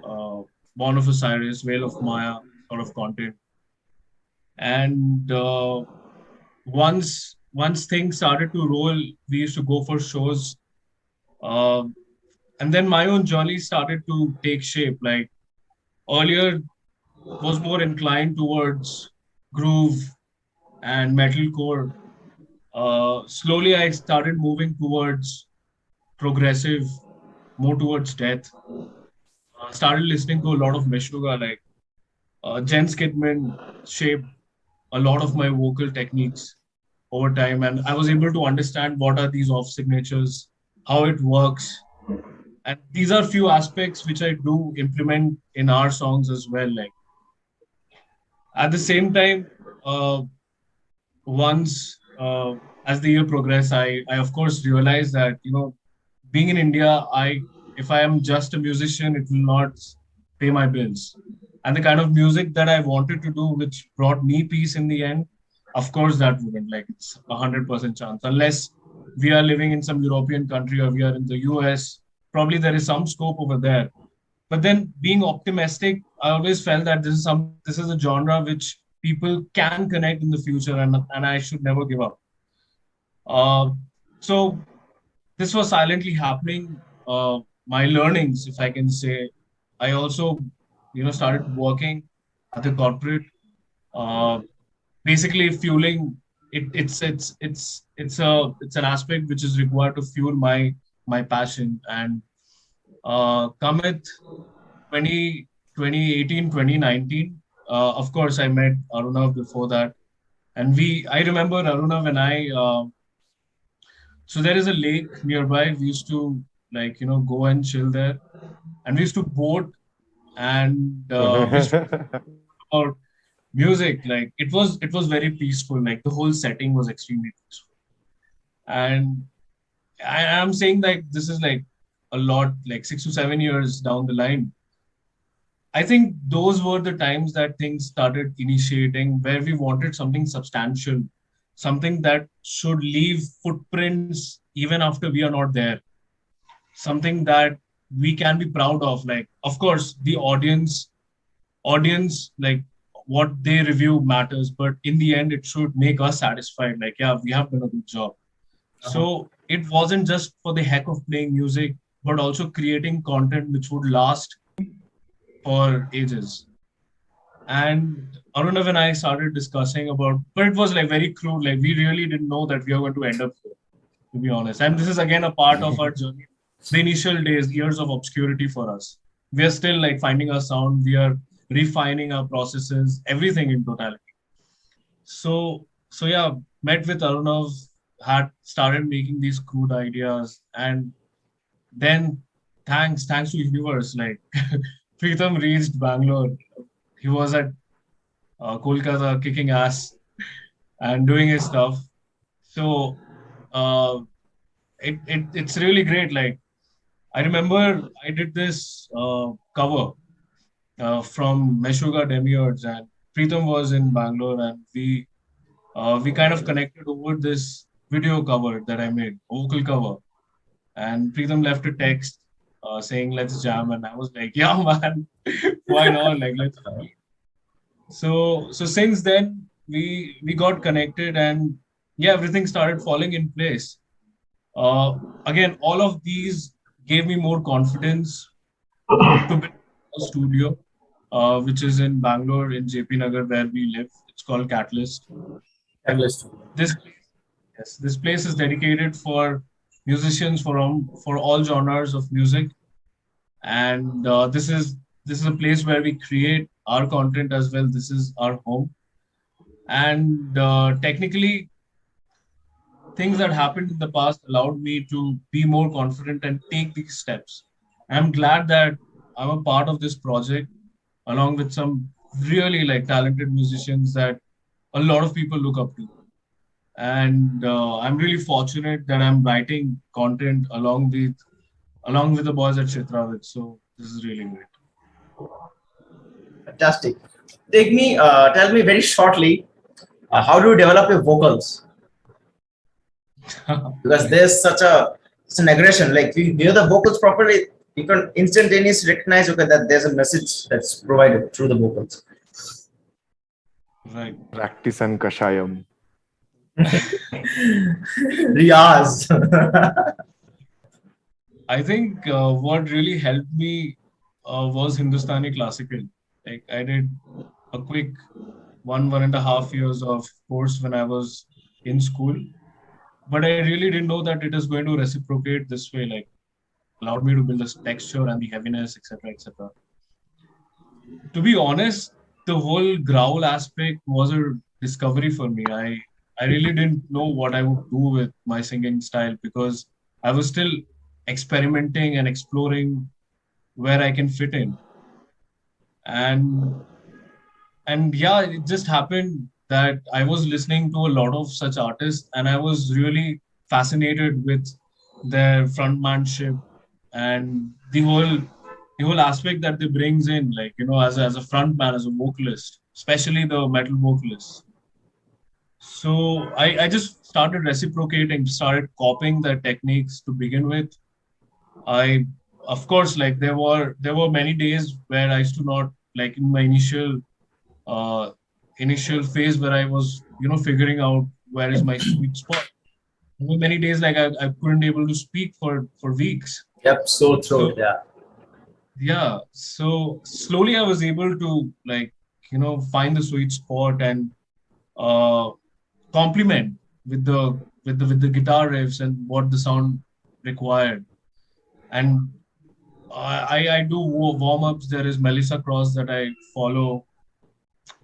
uh, Born of Osiris, Veil of Maya sort of content. And once things started to roll, we used to go for shows. Uh, and then my own journey started to take shape. Like earlier was more inclined towards groove and metalcore. Slowly I started moving towards progressive, more towards death. Started listening to a lot of Meshuggah, like Jen Skidman shaped a lot of my vocal techniques over time, and I was able to understand what are these off signatures, how it works, and these are few aspects which I do implement in our songs as well. Like at the same time, once as the year progressed, I of course realized that being in India, I if I am just a musician, it will not pay my bills. And the kind of music that I wanted to do, which brought me peace in the end, of course that wouldn't. Like it's 100% chance, unless we are living in some European country or we are in the US, probably there is some scope over there. But then being optimistic, I always felt that this is a genre which people can connect in the future, and I should never give up. Uh, so this was silently happening. My learnings, if I can say, I also, started working at the corporate, uh, basically fueling it. It's an aspect which is required to fuel my passion. And Kamit 2018, 2019. Of course, I met Aruna before that, and I remember Aruna when so there is a lake nearby. We used to go and chill there, and we used to boat, and we used to talk about music. Like it was very peaceful. Like the whole setting was extremely peaceful. And I'm saying like this is like a lot, like 6 to 7 years down the line. I think those were the times that things started initiating where we wanted something substantial, something that should leave footprints even after we are not there, something that we can be proud of. Like, of course, the audience, like what they review matters, but in the end, it should make us satisfied. Like, yeah, we have done a good job. So it wasn't just for the heck of playing music, but also creating content which would last for ages. And Aruna and I started discussing about, but it was like very crude. Like we really didn't know that we are going to end up here, to be honest. And this is again a part of our journey. The initial days, years of obscurity for us. We are still like finding our sound. We are refining our processes, everything in totality. So yeah, met with Arunav, had started making these crude ideas, and then thanks to universe, like Preetham reached Bangalore. He was at Kolkata kicking ass and doing his stuff. So uh, it's really great. Like I remember I did this cover from Meshuga Demiurge, and Preetham was in Bangalore, and we kind of connected over this video cover that I made, vocal cover. And Preetham left a text saying, "Let's jam," and I was like, "Yeah, man, why not? Like, let's." So since then we got connected, and yeah, everything started falling in place. Again, all of these gave me more confidence to build a studio, which is in Bangalore in JP Nagar where we live. It's called Catalyst. Catalyst. This Yes, this place is dedicated for musicians for all genres of music, and this is a place where we create our content as well. This is our home, and technically, things that happened in the past allowed me to be more confident and take these steps. I'm glad that I'm a part of this project, along with some really like talented musicians that a lot of people look up to. And I'm really fortunate that I'm writing content along with the boys at Ksetravid. So this is really great. Fantastic. Tell me very shortly, how do you develop your vocals? Because there's it's an aggression. Like if you hear the vocals properly, you can instantaneously recognize that there's a message that's provided through the vocals. Right. Practice and kashayam. Riyaz. I think what really helped me was Hindustani classical. Like I did a quick 1.5 years of course when I was in school, but I really didn't know that it is going to reciprocate this way. Like allowed me to build the texture and the heaviness, etc., etc. To be honest, the whole growl aspect was a discovery for me. I really didn't know what I would do with my singing style because I was still experimenting and exploring where I can fit in. And and yeah, it just happened that I was listening to a lot of such artists, and I was really fascinated with their frontmanship and the whole aspect that they brings in, like as a frontman, as a vocalist, especially the metal vocalists. So I just started reciprocating, started copying their techniques to begin with. I of course, like there were many days where I used to not, like in my uh, initial phase where I was, figuring out where is my sweet spot. There were many days like I couldn't able to speak for weeks. Yep, so true. So Yeah. yeah, so slowly I was able to, like, find the sweet spot and uh, complement with the guitar riffs and what the sound required. And I do warm ups. There is Melissa Cross that I follow.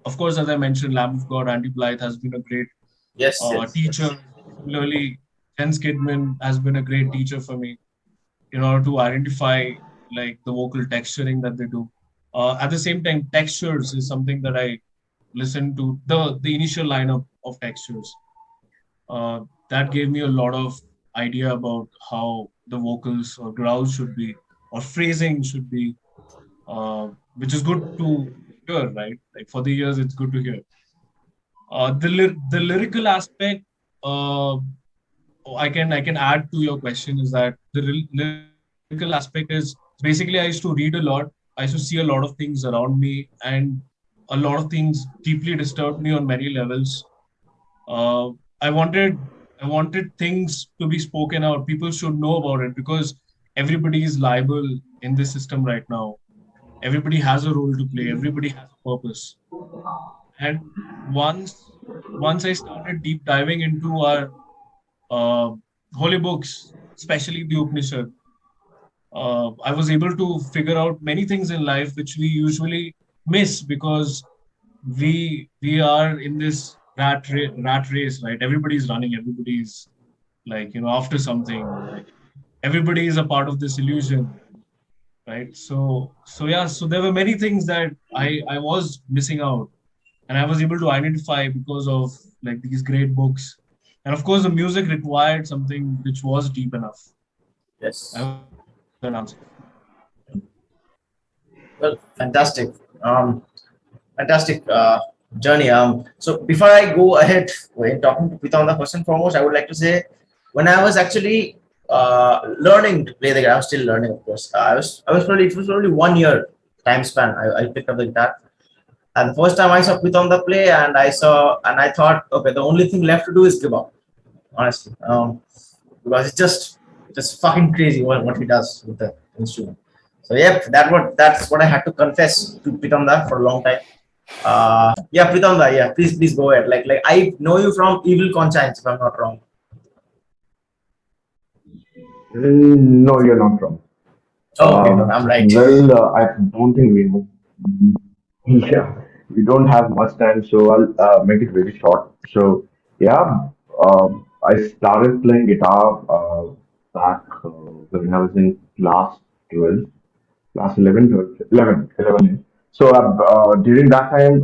Of course, as I mentioned, Lamb of God, Andy Blythe has been a great Yes, yes, teacher. yes. Similarly, Jen Skidman has been a great teacher for me in order to identify like the vocal texturing that they do. At the same time, textures is something that I listen to, the initial lineup of textures. Uh, that gave me a lot of idea about how the vocals or growls should be or phrasing should be, which is good to hear, right? Like for the years, it's good to hear. The lyrical aspect, uh, I can add to your question is that the lyrical aspect is basically I used to read a lot. I used to see a lot of things around me, and a lot of things deeply disturbed me on many levels. Uh, I wanted I wanted things to be spoken out. People should know about it because everybody is liable in this system right now. Everybody has a role to play. Everybody has a purpose. And once once I started deep diving into our uh, holy books, especially the Upanishad, I was able to figure out many things in life which we usually miss because we are in this rat race, right? Everybody's running, everybody's like after something. Everybody is a part of this illusion, right? So yeah, so there were many things that I was missing out, and I was able to identify because of like these great books, and of course the music required something which was deep enough. I Yes. hope that answers. Well, fantastic. Fantastic journey. So before I go ahead when talking to Pitanda, first and foremost, I would like to say when I was actually learning to play the guitar, I was still learning, of course. I was probably it was only 1 year time span. I picked up the guitar, and the first time I saw Pitanda play, and I thought, okay, the only thing left to do is give up. Honestly, because it's just fucking crazy what he does with the instrument. So yep, that's what I had to confess to Pitanda for a long time. Yeah, Pritanda, yeah, please go ahead. Like I know you from Evil Conscience, if I'm not wrong. No, you're not wrong. Oh, okay, no, I'm right. I don't think we know. Yeah, we don't have much time, so I'll make it very short. So, yeah, I started playing guitar back when I was in class 12, class 11, 12, 11, 11. So, during that time,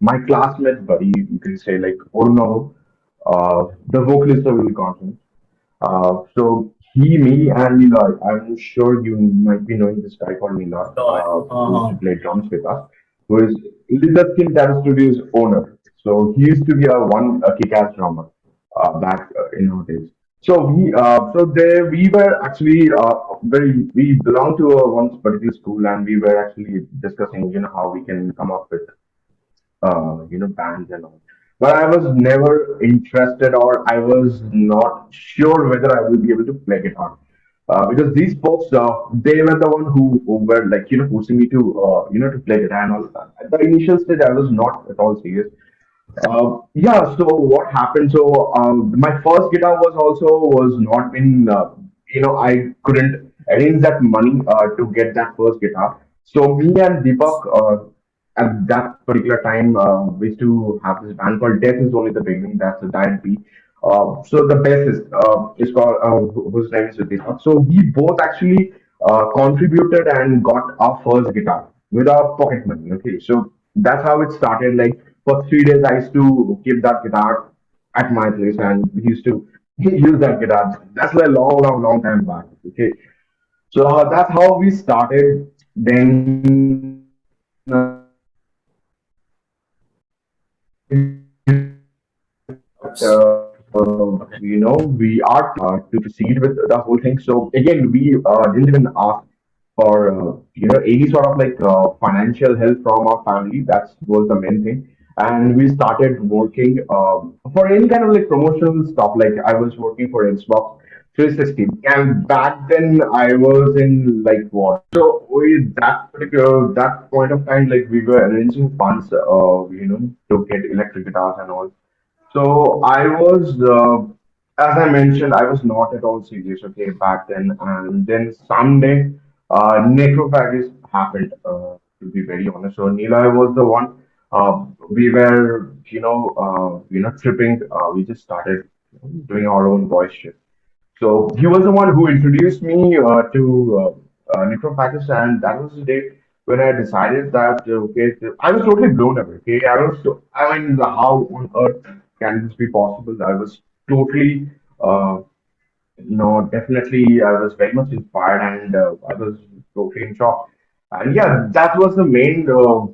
my classmate buddy, you can say like Orno, the vocalist of Will Conscience. So he, me, and Niloy. I'm sure you might be knowing this guy called Niloy, No, who used to uh-huh. play drums with us, who is Lizard Skin Dance Studio's owner. So he used to be a kick-ass drummer back in our days. So there we were actually we belonged to one particular school, and we were actually discussing, how we can come up with bands and all. But I was never interested, or I was not sure whether I will be able to play guitar. Because these folks, they were the one who were like, forcing me to, to play guitar and all. At the initial stage, I was not at all serious. Yeah, so what happened? So my first guitar was not in I couldn't arrange that money to get that first guitar. So me and Deepak at that particular time we used to have this band called Death is Only the Beginning. That's a diet B. So the bassist is called whose name is Deepak. So we both actually contributed and got our first guitar with our pocket money. Okay, so that's how it started. Like for 3 days, I used to keep that guitar at my place, and we used to use that guitar. That's like a long, long, long time back. Okay, so that's how we started. Then we started playing. Okay. we are to proceed with the whole thing. So again, we didn't even ask for any sort of like financial help from our family. That was the main thing. And we started working for any kind of like promotional stuff. Like I was working for Xbox 360, and back then I was in like what? So with that point of time, like we were arranging funds, to get electric guitars and all. So I was, as I mentioned, I was not at all serious, okay, back then. And then someday, necrophagus happened, to be very honest. So Neela was the one. We were, tripping. We just started doing our own voice shift. So he was the one who introduced me to necrophagus, and that was the day when I decided that okay, I was totally blown away. Okay, I mean, how on earth can this be possible? I was totally no, definitely. I was very much inspired and I was totally in shock. And yeah, that was the main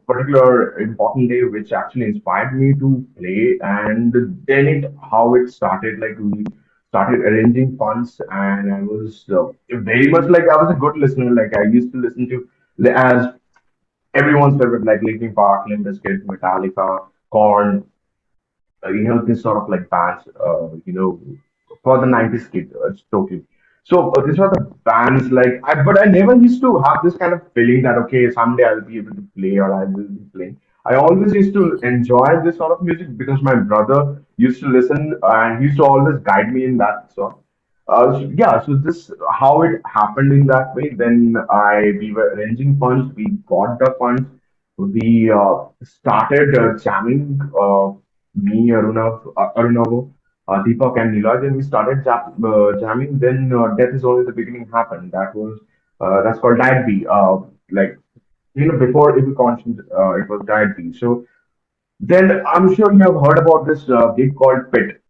particular important day which actually inspired me to play. And then how it started, like we started arranging funds, and I was very much like I was a good listener. Like I used to listen to as everyone's favorite, like Linkin Park, Limp Bizkit, Metallica, Korn, this sort of like bands, for the 90s kid, totally. So these are the bands but I never used to have this kind of feeling that, okay, someday I'll be able to play or I will be playing. I always used to enjoy this sort of music because my brother used to listen and he used to always guide me in that sort. Yeah, so this how it happened in that way. Then we were arranging funds, we got the funds, we started jamming. Me, Arunavo, Deepak, and Neelaj, and we started jamming. Then Death is Only the Beginning happened. That's called Diet B. Like before Evil Conscience, it was Diet B. So then I'm sure you have heard about this gig called Pit.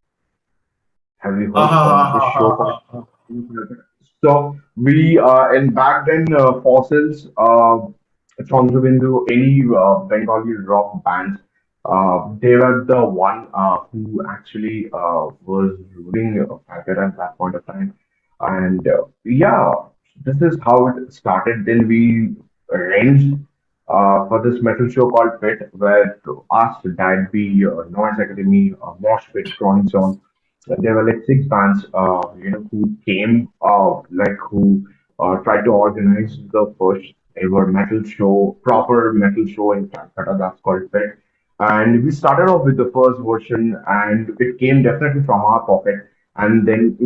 Have you Ha heard ha ha about this ha show ha called? ha. So we and back then Fossils, Chandrabindu, any Bengali rock bands, they were the one who actually was ruling Calcutta at that point of time. And yeah, this is how it started. Then we arranged for this metal show called Pit, where to us, Dad B, Noise Academy, Mosh Pit, Chronic Zone. There were like six bands, who came, who tried to organize the first ever metal show, proper metal show in Calcutta. That's called Pit. And we started off with the first version, and it came definitely from our pocket. And then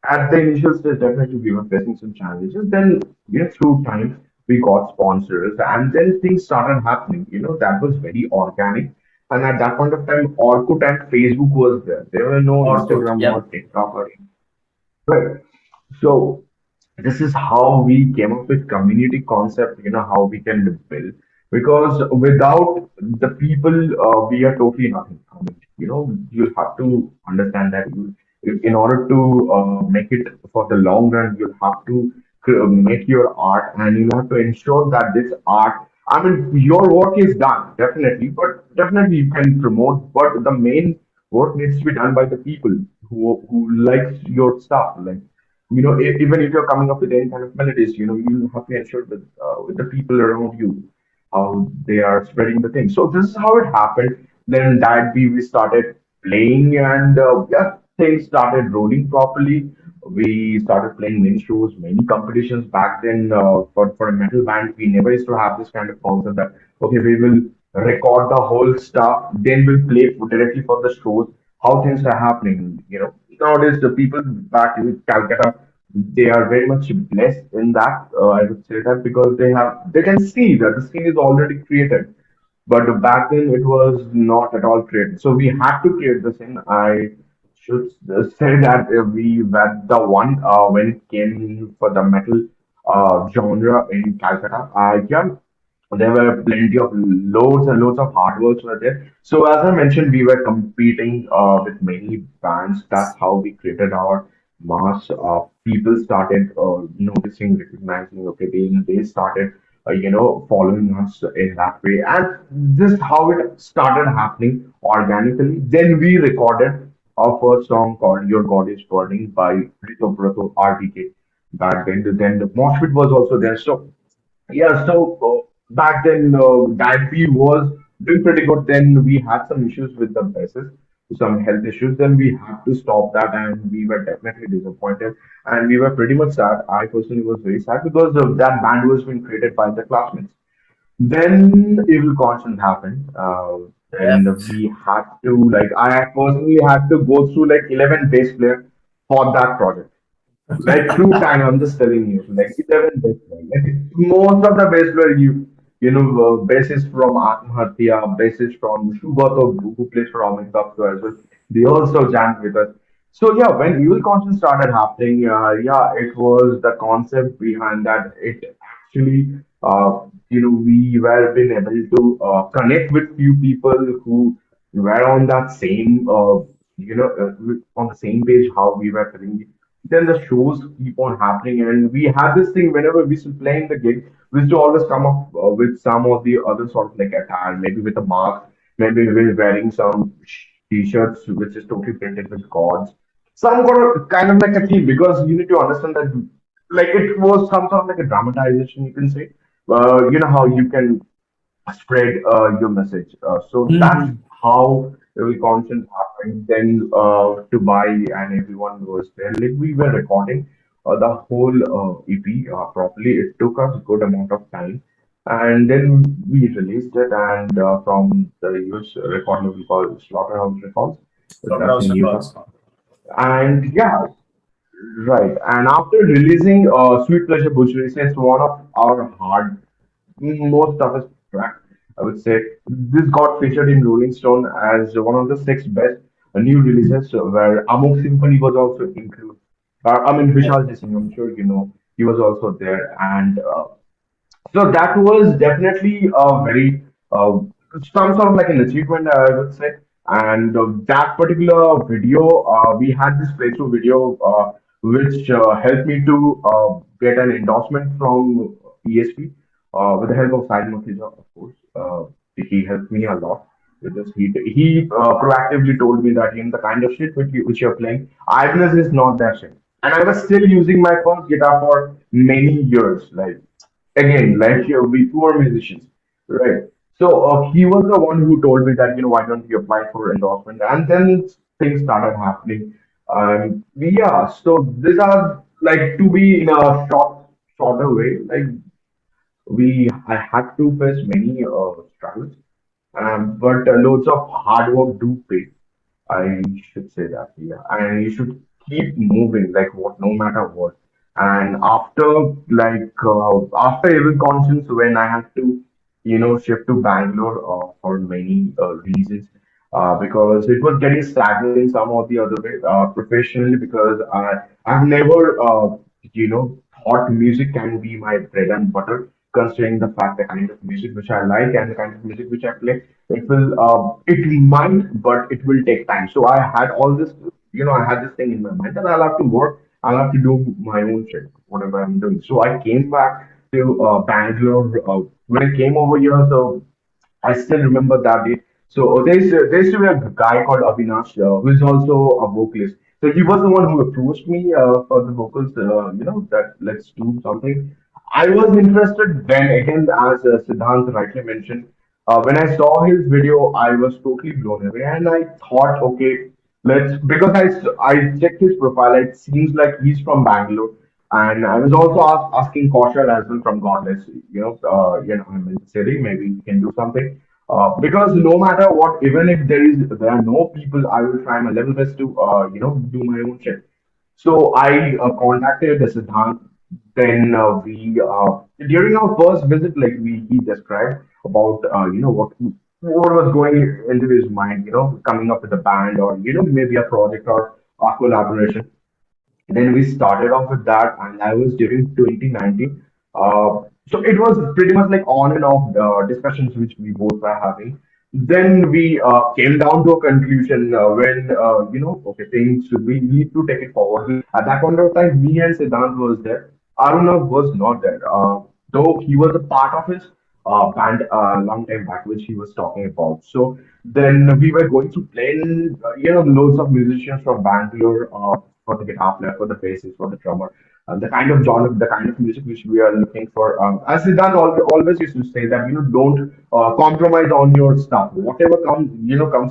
at the initial stage, definitely we were facing some challenges. Then, through time, we got sponsors, and then things started happening. That was very organic. And at that point of time, Orkut and Facebook was there. There were no Orkut. Instagram or Yep. TikTok or right. So this is how we came up with community concept, how we can build. Because without the people, we are totally nothing. I mean, you'll have to understand that in order to make it for the long run, you'll have to make your art and you'll have to ensure that this art, I mean, your work is done, definitely, but definitely you can promote, but the main work needs to be done by the people who likes your stuff. Like, even if you're coming up with any kind of melodies, you have to ensure with the people around you how they are spreading the thing. So this is how it happened. Then that we started playing, and yeah, things started rolling properly. We started playing many shows, many competitions back then. For a metal band, we never used to have this kind of concept that okay, we will record the whole stuff, then we'll play directly for the shows. How things are happening, nowadays the people back in Calcutta, they are very much blessed in that. I would say that because they can see that the scene is already created, but back then it was not at all created. So we had to create the scene. I should say that we were the one when it came for the metal genre in Calcutta. Yeah, there were plenty of loads and loads of hard works were there. So as I mentioned, we were competing with many bands. That's how we created our mass. People started noticing, recognizing. Okay, they started following us in that way, and this is how it started happening organically. Then we recorded our first song called Your God Is Burning by Rito Prato RBK. Back then the Mosh Pit was also there. So yeah, so back then Gayatri was doing pretty good. Then we had some issues with the bassist, some health issues. Then we had to stop that, and we were definitely disappointed, and we were pretty much sad. I personally was very sad because that band was being created by the classmates. Then Evil Conscience happened, Yeah. and we had to like I personally had to go through like 11 bass player for that project. Like through time, I'm just telling you, like 11 best friends. Like most of the best were bassist from Atmahatya, bassist from Shubato, who plays for Amitabh as well. They also jammed with us. So yeah, when Evil Conscience started happening, yeah, it was the concept behind that. It actually, we were been able to connect with few people who were on that same, on the same page how we were feeling. Then the shows keep on happening, and we had this thing whenever we used to play in the gig, we used to always come up with some of the other sort of like attire, maybe with a mask, maybe we're wearing some t-shirts which is totally printed with gods, some kind of like a theme, because you need to understand that like it was some sort of like a dramatization, you can say. You know how you can spread your message. So that's Mhm. how every conscience happened. Then Dubai and everyone was there. Like we were recording the whole EP properly. It took us a good amount of time. And then we released it, and from the US record label called Slaughterhouse Records, that's Slaughterhouse in Utah. Records. And yeah, right. And after releasing Sweet Pleasure Butchery, it's one of our most toughest track, I would say. This got featured in Rolling Stone as one of the six best new releases, where Amok Symphony was also included. I mean, Vishal Singh, I'm sure you know, he was also there. And so that was definitely a very some sort of like an achievement, I would say. And that particular video, we had this playthrough video, which helped me to get an endorsement from ESP with the help of Sai Makhija, of course. He helped me a lot with this. He proactively told me that the kind of shit which you're playing, Ibanez is not that shit. And I was still using my first guitar for many years, like again, like we poor musicians, right? So he was the one who told me that why don't you apply for endorsement, and then things started happening. Yeah, so these are like to be in a shorter way. Like I had to face many struggles, but loads of hard work do pay. I should say that, yeah. And you should keep moving, like what, no matter what. And after Evil Conscience, when I had to, shift to Bangalore for many reasons, because it was getting stagnant in some or the other way, professionally, because I've never, thought music can be my bread and butter, considering the fact the kind of music which I like and the kind of music which I play. It might, but it will take time. So I had all this, I had this thing in my mind that I'll have to work, I'll have to do my own shit, whatever I'm doing. So I came back to Bangalore. When I came over here, so I still remember that day. So there used to be a guy called Avinash, who is also a vocalist. So he was the one who approached me for the vocals, that let's do something. I was interested then again, as Siddhant rightly mentioned. When I saw his video, I was totally blown away, and I thought, okay, let's because I checked his profile. It seems like he's from Bangalore, and I was also asking Kaushal as well from Godless. I'm in the city. Maybe we can do something. Because no matter what, even if there are no people, I will try my level best to do my own shit. So I contacted the Siddhant. Then we during our first visit, like he described about what was going into his mind, coming up with a band, or maybe a project or a collaboration. Then we started off with that, and I was during 2019. So it was pretty much like on and off discussions which we both were having. Then we came down to a conclusion when okay, things we need to take it forward. At that point of time, me and Siddhant was there. Aruna was not there, though he was a part of his. band long time back, which he was talking about. So then we were going to play, loads of musicians from Bangalore for the guitar player, for the bassist, for the drummer, the kind of genre, the kind of music which we are looking for. As Siddhant always used to say that don't compromise on your stuff. Whatever comes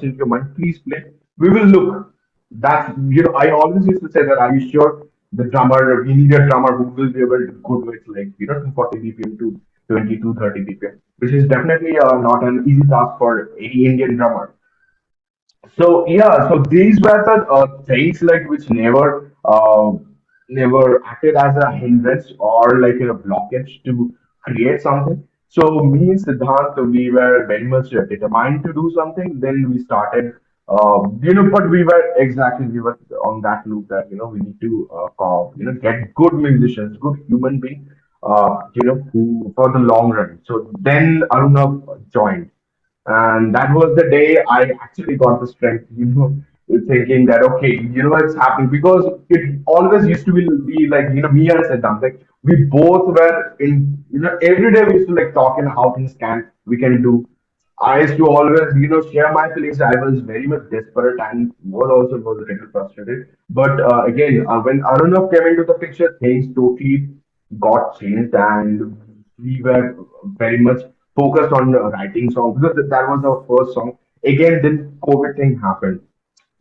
into your mind, please play. We will look. That's I always used to say that. Are you sure the drummer? We need a drummer who will be able to good with 240 BPM to 22 30 BPM, which is definitely not an easy task for any Indian drummer. So yeah, so these were the things like which never acted as a hindrance or like a blockage to create something. So me and Siddhant, we were very much determined to do something. Then we started, but we were on that loop that we need to get good musicians, good human being, who for the long run. So then Aruna joined. And that was the day I actually got the strength, thinking that, okay, it's happening because it always used to be like, me and Siddhant, like we both were in, every day we used to like talk in how things we can do. I used to always, share my feelings. I was very much desperate and was a little frustrated. But again, when Arunav came into the picture, things totally got changed, and we were very much focused on writing songs because that was our first song. Again, then COVID thing happened,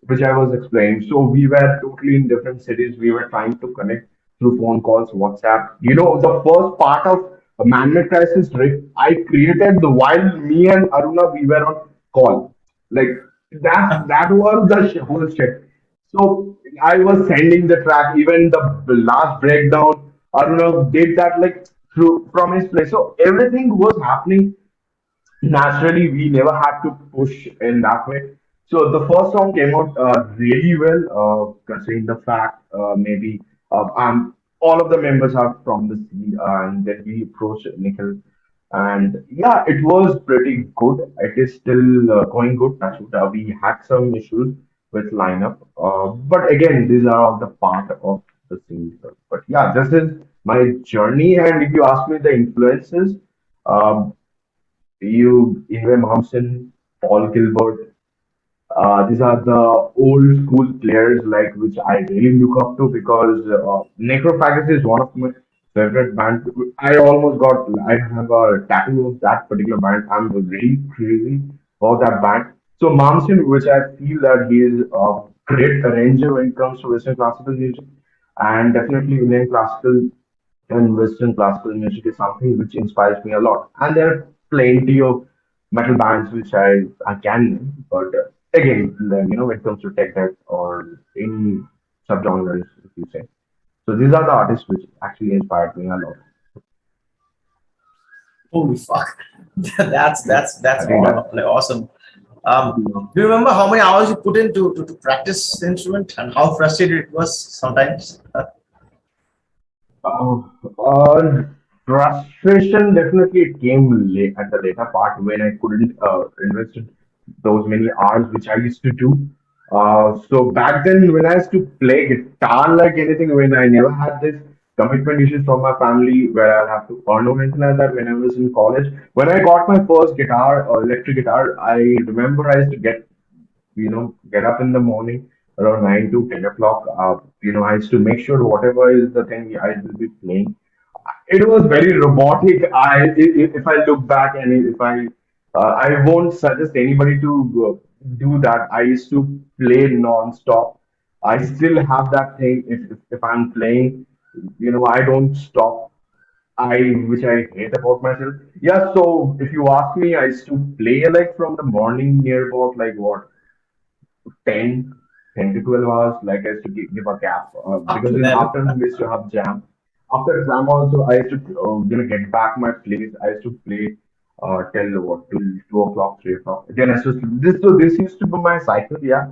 which I was explaining. So we were totally in different cities. We were trying to connect through phone calls, WhatsApp. The first part of a Man-Made Crisis trick I created the while me and Aruna we were on call. Like that was the whole shit. So I was sending the track, even the last breakdown. Aruna did that like through from his place. So everything was happening naturally. We never had to push in that way. So the first song came out really well, considering the fact maybe all of the members are from the scene, and then we approached Nikhil, and yeah, it was pretty good. It is still going good. We had some issues with lineup, but again, these are all the part of the scene. But yeah, this is my journey, and if you ask me the influences. Um, Ingve Malmsteen, Paul Gilbert. These are the old school players like which I really look up to because Necrophagus is one of my favorite bands. I have a tattoo of that particular band. I'm really crazy about that band. So Malmsteen, which I feel that he is a great arranger when it comes to Western classical music, and definitely Indian classical and Western classical music is something which inspires me a lot. And there are plenty of metal bands which I can name, but again, when it comes to tech death or any subgenres, if you say. So these are the artists which actually inspired me a lot. Holy fuck. I That's think that. like awesome. Do you remember how many hours you put in to practice the instrument and how frustrated it was sometimes? Uh, uh, Frustration definitely it came late at the later part when I couldn't invest those many hours which I used to do. So back then when I used to play guitar like anything, when I never had this commitment issues from my family where I'll have to earn or anything like that when I was in college. When I got my first guitar or electric guitar, I remember I used to get up in the morning around 9 to 10 o'clock. I used to make sure whatever is the thing I will be playing. It was very robotic. If I look back and if I won't suggest anybody to do that. I used to play non-stop. I still have that thing. If I'm playing, I don't stop. Which I hate about myself. Yeah, so if you ask me, I used to play like from the morning near about like what 10, 10 to 12 hours, like I used to give a gap Up because to in them. afternoon we used to have jam. After exam also, I used to get back my place. I used to play till what till 2 o'clock, 3 o'clock. Then I used to this used to be my cycle. Yeah,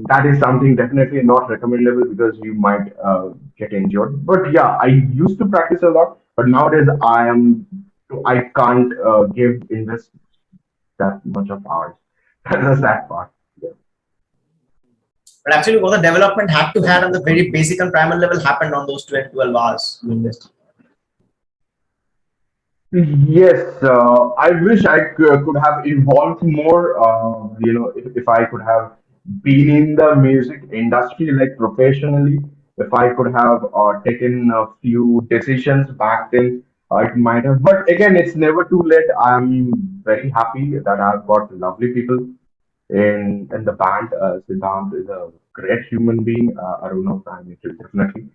that is something definitely not recommendable because you might get injured. But yeah, I used to practice a lot, but nowadays I can't give invest that much of hours. That's that part. Yeah. But actually, all the development had to had on the very basic and primal level happened on those 12 hours you invest. Yes, I wish could have evolved more. If I could have been in the music industry like professionally, if I could have taken a few decisions back then, it might have. But again, it's never too late. I'm very happy that I've got lovely people in the band. Siddhant is a great human being. Aruna, I mean, definitely.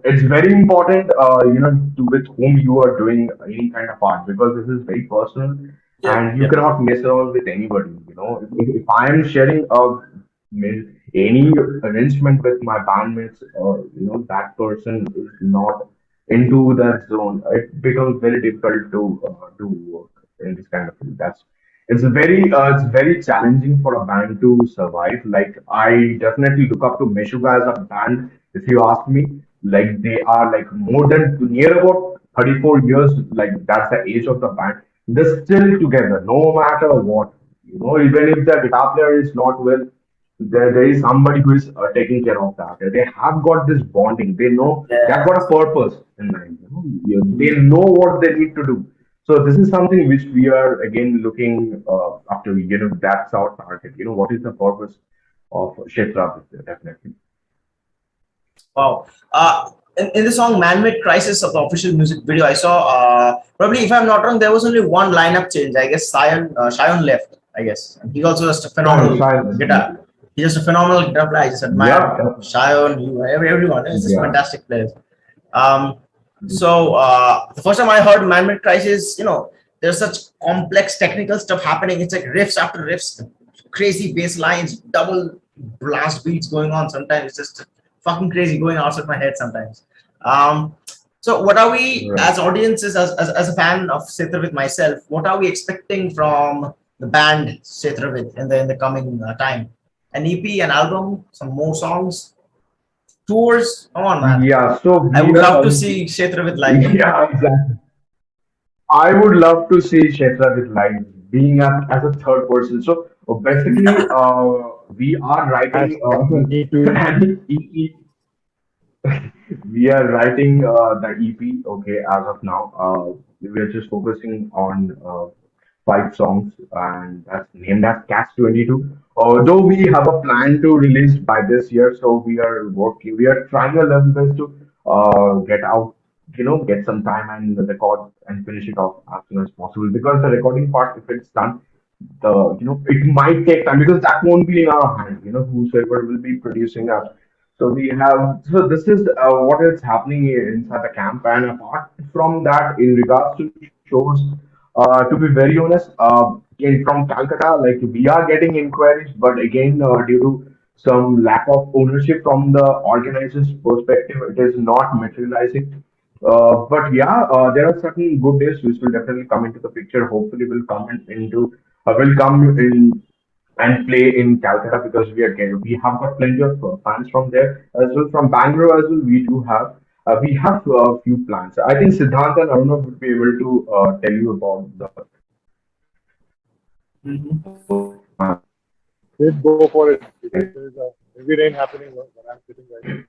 It's very important, to with whom you are doing any kind of art because this is very personal Yep, and you yep. cannot mess around with anybody. If I am sharing any arrangement with my bandmates, or that person is not into that zone, it becomes very difficult to do work in this kind of field. It's very challenging for a band to survive. Like I definitely look up to Meshuga as a band. If you ask me, like they are like more than near about 34 years. Like that's the age of the band. They're still together, no matter what. Even if the guitar player is not well, there is somebody who is taking care of that. They have got this bonding. They know they have got a Yes. purpose in mind. They know what they need to do. So this is something which we are again looking after. That's our target. What is the purpose of Kshetra? Definitely. Wow. In the song Man-Made Crisis of the official music video, I saw, probably, if I'm not wrong, there was only one lineup change. I guess Sion left, I guess. And he's also just a Sure, phenomenal silence. guitar. He's just a phenomenal guitar player. I just admire Yeah, Sion, you, everyone. It's just yeah. fantastic players. Um, the first time I heard Man-Made Crisis, there's such complex technical stuff happening. It's like riffs after riffs, crazy bass lines, double blast beats going on. Sometimes it's just fucking crazy going outside my head sometimes. Um, so what are we Right. as audiences, as a fan of Ksetravid myself, what are we expecting from the band Ksetravid in the coming time? An EP, an album, some more songs, tours? Come on, man. Yeah. So I we would love to are. see Ksetravid live. Yeah, exactly. I would love to see Kshetra with live being as a third person. So basically, we are writing Me too. an EP. We are writing the EP, okay, as of now. We are just focusing on 5 songs, and that's named as Catch 22. Though we have a plan to release by this year, so we are trying our level best to get out, get some time and record and finish it off as soon as possible. Because the recording part, if it's done, it might take time because that won't be in our hand. Whosoever will be producing us. So this is what is happening here inside the camp. And apart from that, in regards to shows, to be very honest, from Calcutta, like we are getting inquiries, but again, due to some lack of ownership from the organizer's perspective, it is not materializing. But yeah, there are certain good days which will definitely come into the picture. Hopefully, will come in and play in Calcutta because we have got plenty of fans from there as well. From Bangalore as well, we have a few plans. I think Siddhant and Aruna would be able to tell you about the Mhm. Please go for it because there is a heavy rain happening where I'm sitting right now.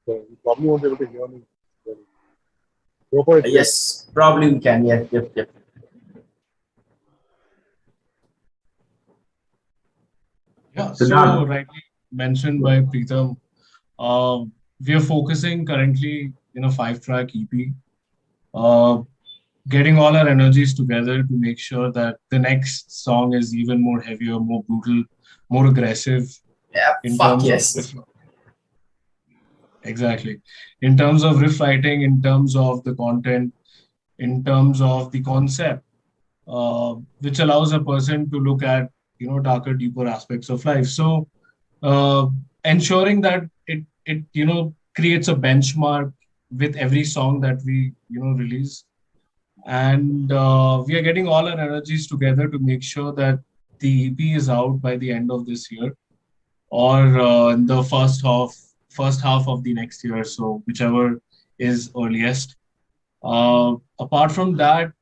So you probably won't be able to hear me. Really. Go for it, please. Yes, probably we can. Yep, yep, yep. Yeah, so Siddhant. rightly mentioned by Preetham, uh, we are focusing currently in a 5-track EP, uh, getting all our energies together to make sure that the next song is even more heavier, more brutal, more aggressive Yeah, in fuck terms of yes. riff. Exactly. In terms of riff writing, in terms of the content, in terms of the concept, which allows a person to look at darker, deeper aspects of life. So uh, ensuring that it creates a benchmark with every song that we release, and we are getting all our energies together to make sure that the EP is out by the end of this year or in the first half of the next year, so whichever is earliest. Apart from that,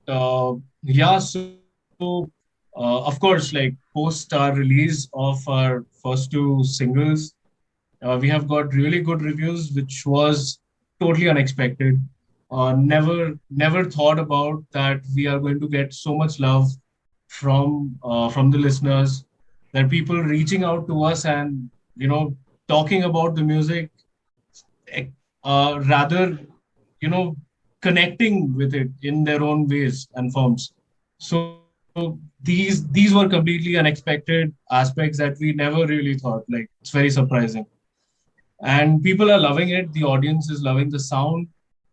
yeah, so of course, like post our release of our first 2 singles, we have got really good reviews, which was totally unexpected. never thought about that we are going to get so much love from the listeners, that people reaching out to us and talking about the music, eh, rather you know connecting with it in their own ways and forms. So these were completely unexpected aspects that we never really thought. Like, it's very surprising, and people are loving it. The audience is loving the sound,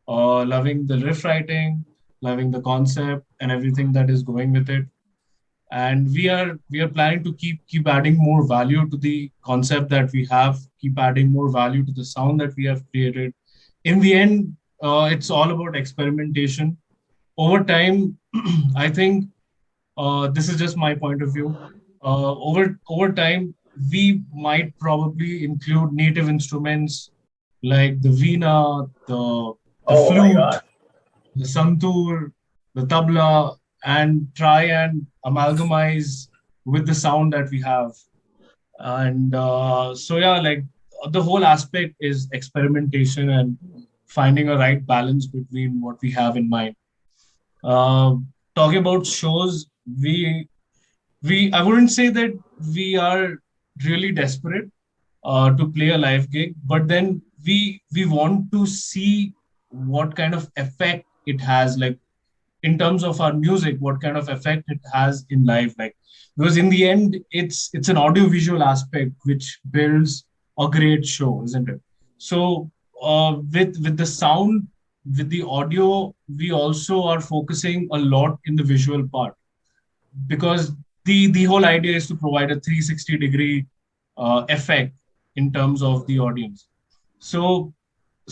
loving the riff writing, loving the concept and everything that is going with it. And we are planning to keep adding more value to the concept that we have, keep adding more value to the sound that we have created. In the end, it's all about experimentation. Over time, I think, this is just my point of view. Over time, we might probably include native instruments like the veena, the Oh my flute, God. the santoor, the tabla, and try and amalgamize with the sound that we have. And so yeah, like, the whole aspect is experimentation and finding a right balance between what we have in mind. Uh, Talking about shows, we I wouldn't say that we are really desperate to play a live gig, but then we want to see what kind of effect it has, like, in terms of our music, what kind of effect it has in life, like, because in the end, it's an audio visual aspect which builds a great show, isn't it? So with the sound, with the audio, we also are focusing a lot in the visual part, because the whole idea is to provide a 360-degree effect in terms of the audience. So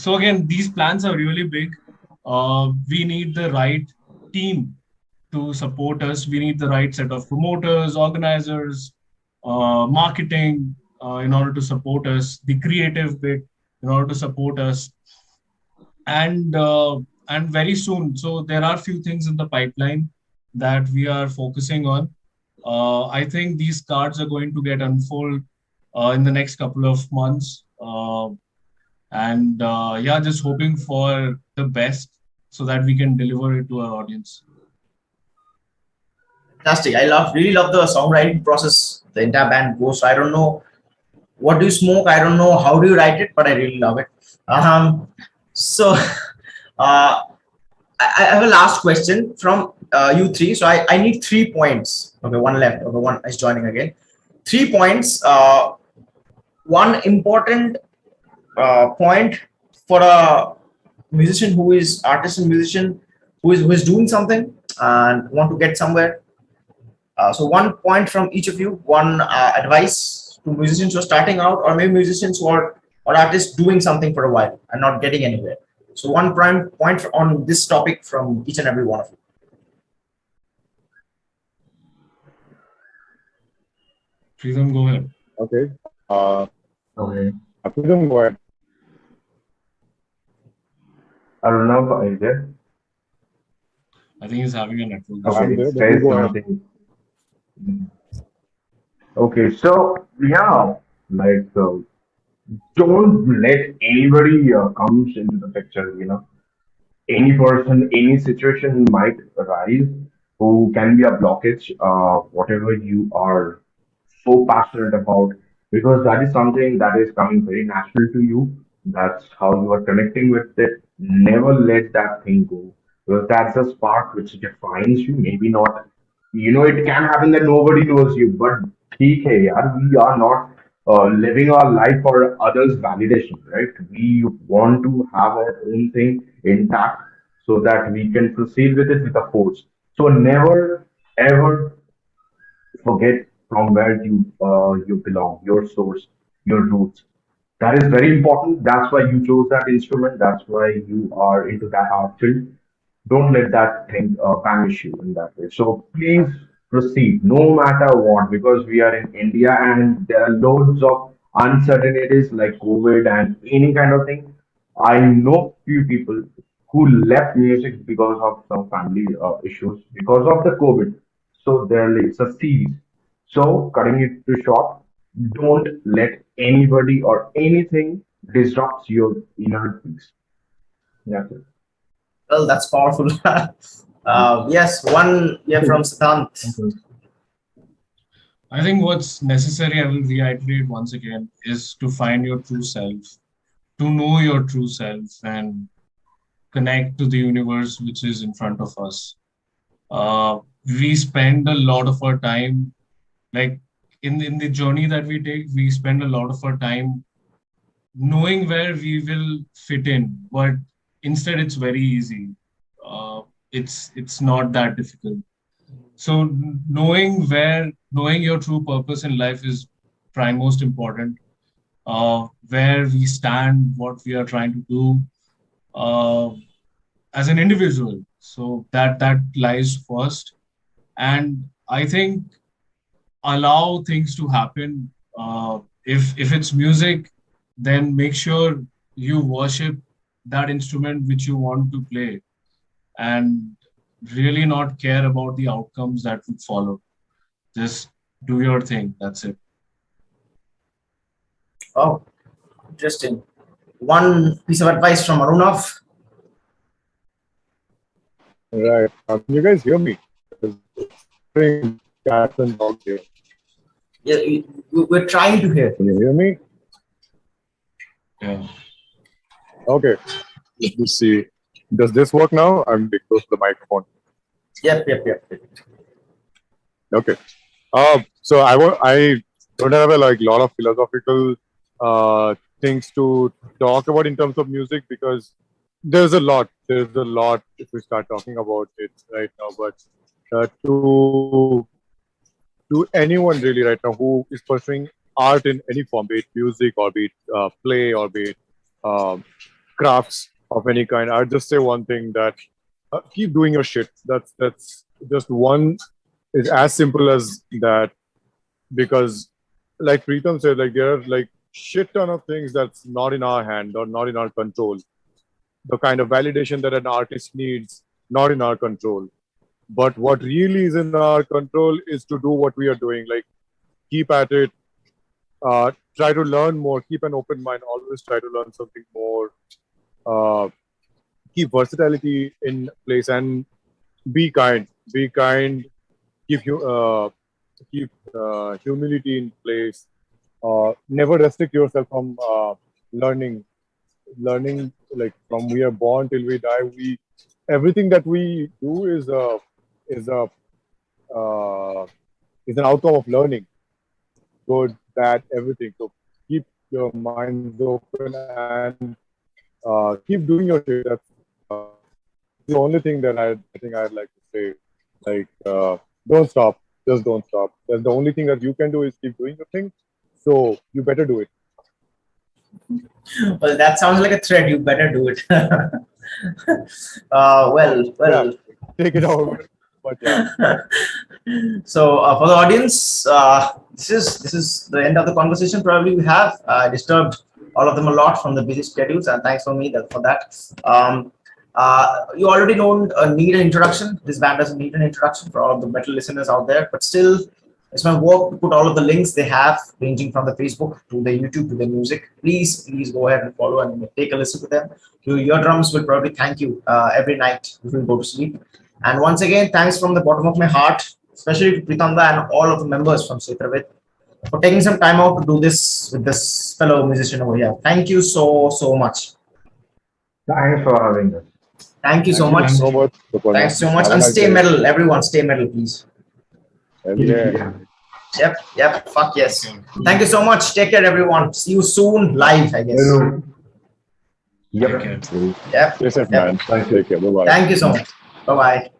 again, these plans are really big. We need the right team to support us. We need the right set of promoters, organizers, marketing, in order to support us, the creative bit in order to support us, and very soon. So there are few things in the pipeline that we are focusing on. I think these cards are going to get unfold in the next couple of months. And yeah, just hoping for the best so that we can deliver it to our audience. Fantastic. Really love the songwriting process the entire band goes. So I don't know what do you smoke. I don't know how do you write it, but I really love it. So uh, I have a last question from you three. So I need 3 points. Okay, one left. Okay, one is joining again. 3 points. One important point for a musician who is artist and musician who is doing something and want to get somewhere. So 1 point from each of you, one advice to musicians who are starting out, or maybe musicians who are or artists doing something for a while and not getting anywhere. So one prime point on this topic from each and every one of you. Freedom, go ahead. Okay. Okay. Freedom, go ahead. I don't know. Is there? I think he's having a network issue. Okay. I'm there, but you Say go ahead. something. Okay. So yeah, like don't let anybody comes into the picture. Any person, any situation might arise who can be a blockage, whatever you are so passionate about, because that is something that is coming very natural to you. That's how you are connecting with it. Never let that thing go, because that's a spark which defines you. Maybe not, it can happen that nobody knows you, but theek hai yaar, we are not living our life for others' validation, right? We want to have our own thing intact so that we can proceed with it with a force. So never ever forget from where you belong, your source, your roots. That is very important. That's why you chose that instrument. That's why you are into that art field. Don't let that thing banish you in that way. So please proceed, no matter what, because we are in India and there are loads of uncertainties like COVID and any kind of thing. I know few people who left music because of some family issues because of the COVID. So there is a series. So cutting it to short, don't let anybody or anything disrupts your inner peace. That's it. Well, that's powerful. Yes, one from Siddhant. I think what's necessary, I will reiterate once again, is to find your true self, to know your true self, and connect to the universe which is in front of us. We spend a lot of our time, like in the journey that we take, we spend a lot of our time knowing where we will fit in, but instead it's very easy. It's not that difficult. So knowing your true purpose in life is prime most important. Where we stand, what we are trying to do uh, as an individual. So that lies first, and I think allow things to happen. If it's music, then make sure you worship that instrument which you want to play, and really not care about the outcomes that would follow. Just do your thing. That's it. Oh, interesting. One piece of advice from Arunav. Right. Can you guys hear me? Because cats and dogs here. Yeah, we're trying to hear. Can you hear me? Yeah. Okay. Let me see. Does this work now? I'm big close to the microphone. Yep. Okay. So I don't have a lot of philosophical things to talk about in terms of music, because there's a lot if we start talking about it right now. But to anyone really right now who is pursuing art in any form, be it music or be it play or be it crafts of any kind, I'd just say one thing, that keep doing your shit. That's just one. Is as simple as that, because like Preetham said, there are shit ton of things that's not in our hand or not in our control. The kind of validation that an artist needs, not in our control. But what really is in our control is to do what we are doing. Keep at it. Try to learn more. Keep an open mind. Always try to learn something more. Keep versatility in place and be kind. Be kind. Keep humility in place. Never restrict yourself from learning. Learning, from we are born till we die, everything that we do is an outcome of learning. Good, bad, everything. So keep your minds open and keep doing your shit. That's the only thing that I think I'd like to say. Don't stop. Just don't stop. That's the only thing that you can do, is keep doing your thing. So you better do it. Well, that sounds like a threat. You better do it. Well. Yeah, take it over. But yeah. So for the audience, this is the end of the conversation. Probably we have disturbed all of them a lot from the busy schedules, and thanks for that. You already need an introduction. This band doesn't need an introduction for all of the metal listeners out there, but still, it's my work to put all of the links they have, ranging from the Facebook to the YouTube to the music. Please go ahead and follow and take a listen to them. Your eardrums will probably thank you every night before you go to sleep. And once again, thanks from the bottom of my heart, especially to Pritanda and all of the members from Ksetravid, for taking some time out to do this with this fellow musician over here. Thank you so much. Thanks for having us. Thank you so much. Thanks so much. And stay metal, everyone. Stay metal, please. Yeah. Yep. Fuck yes. Thank you so much. Take care, everyone. See you soon, live, I guess. Yep. Yep. Yes, man. Take care. Bye-bye. Thank you so much. Bye-bye.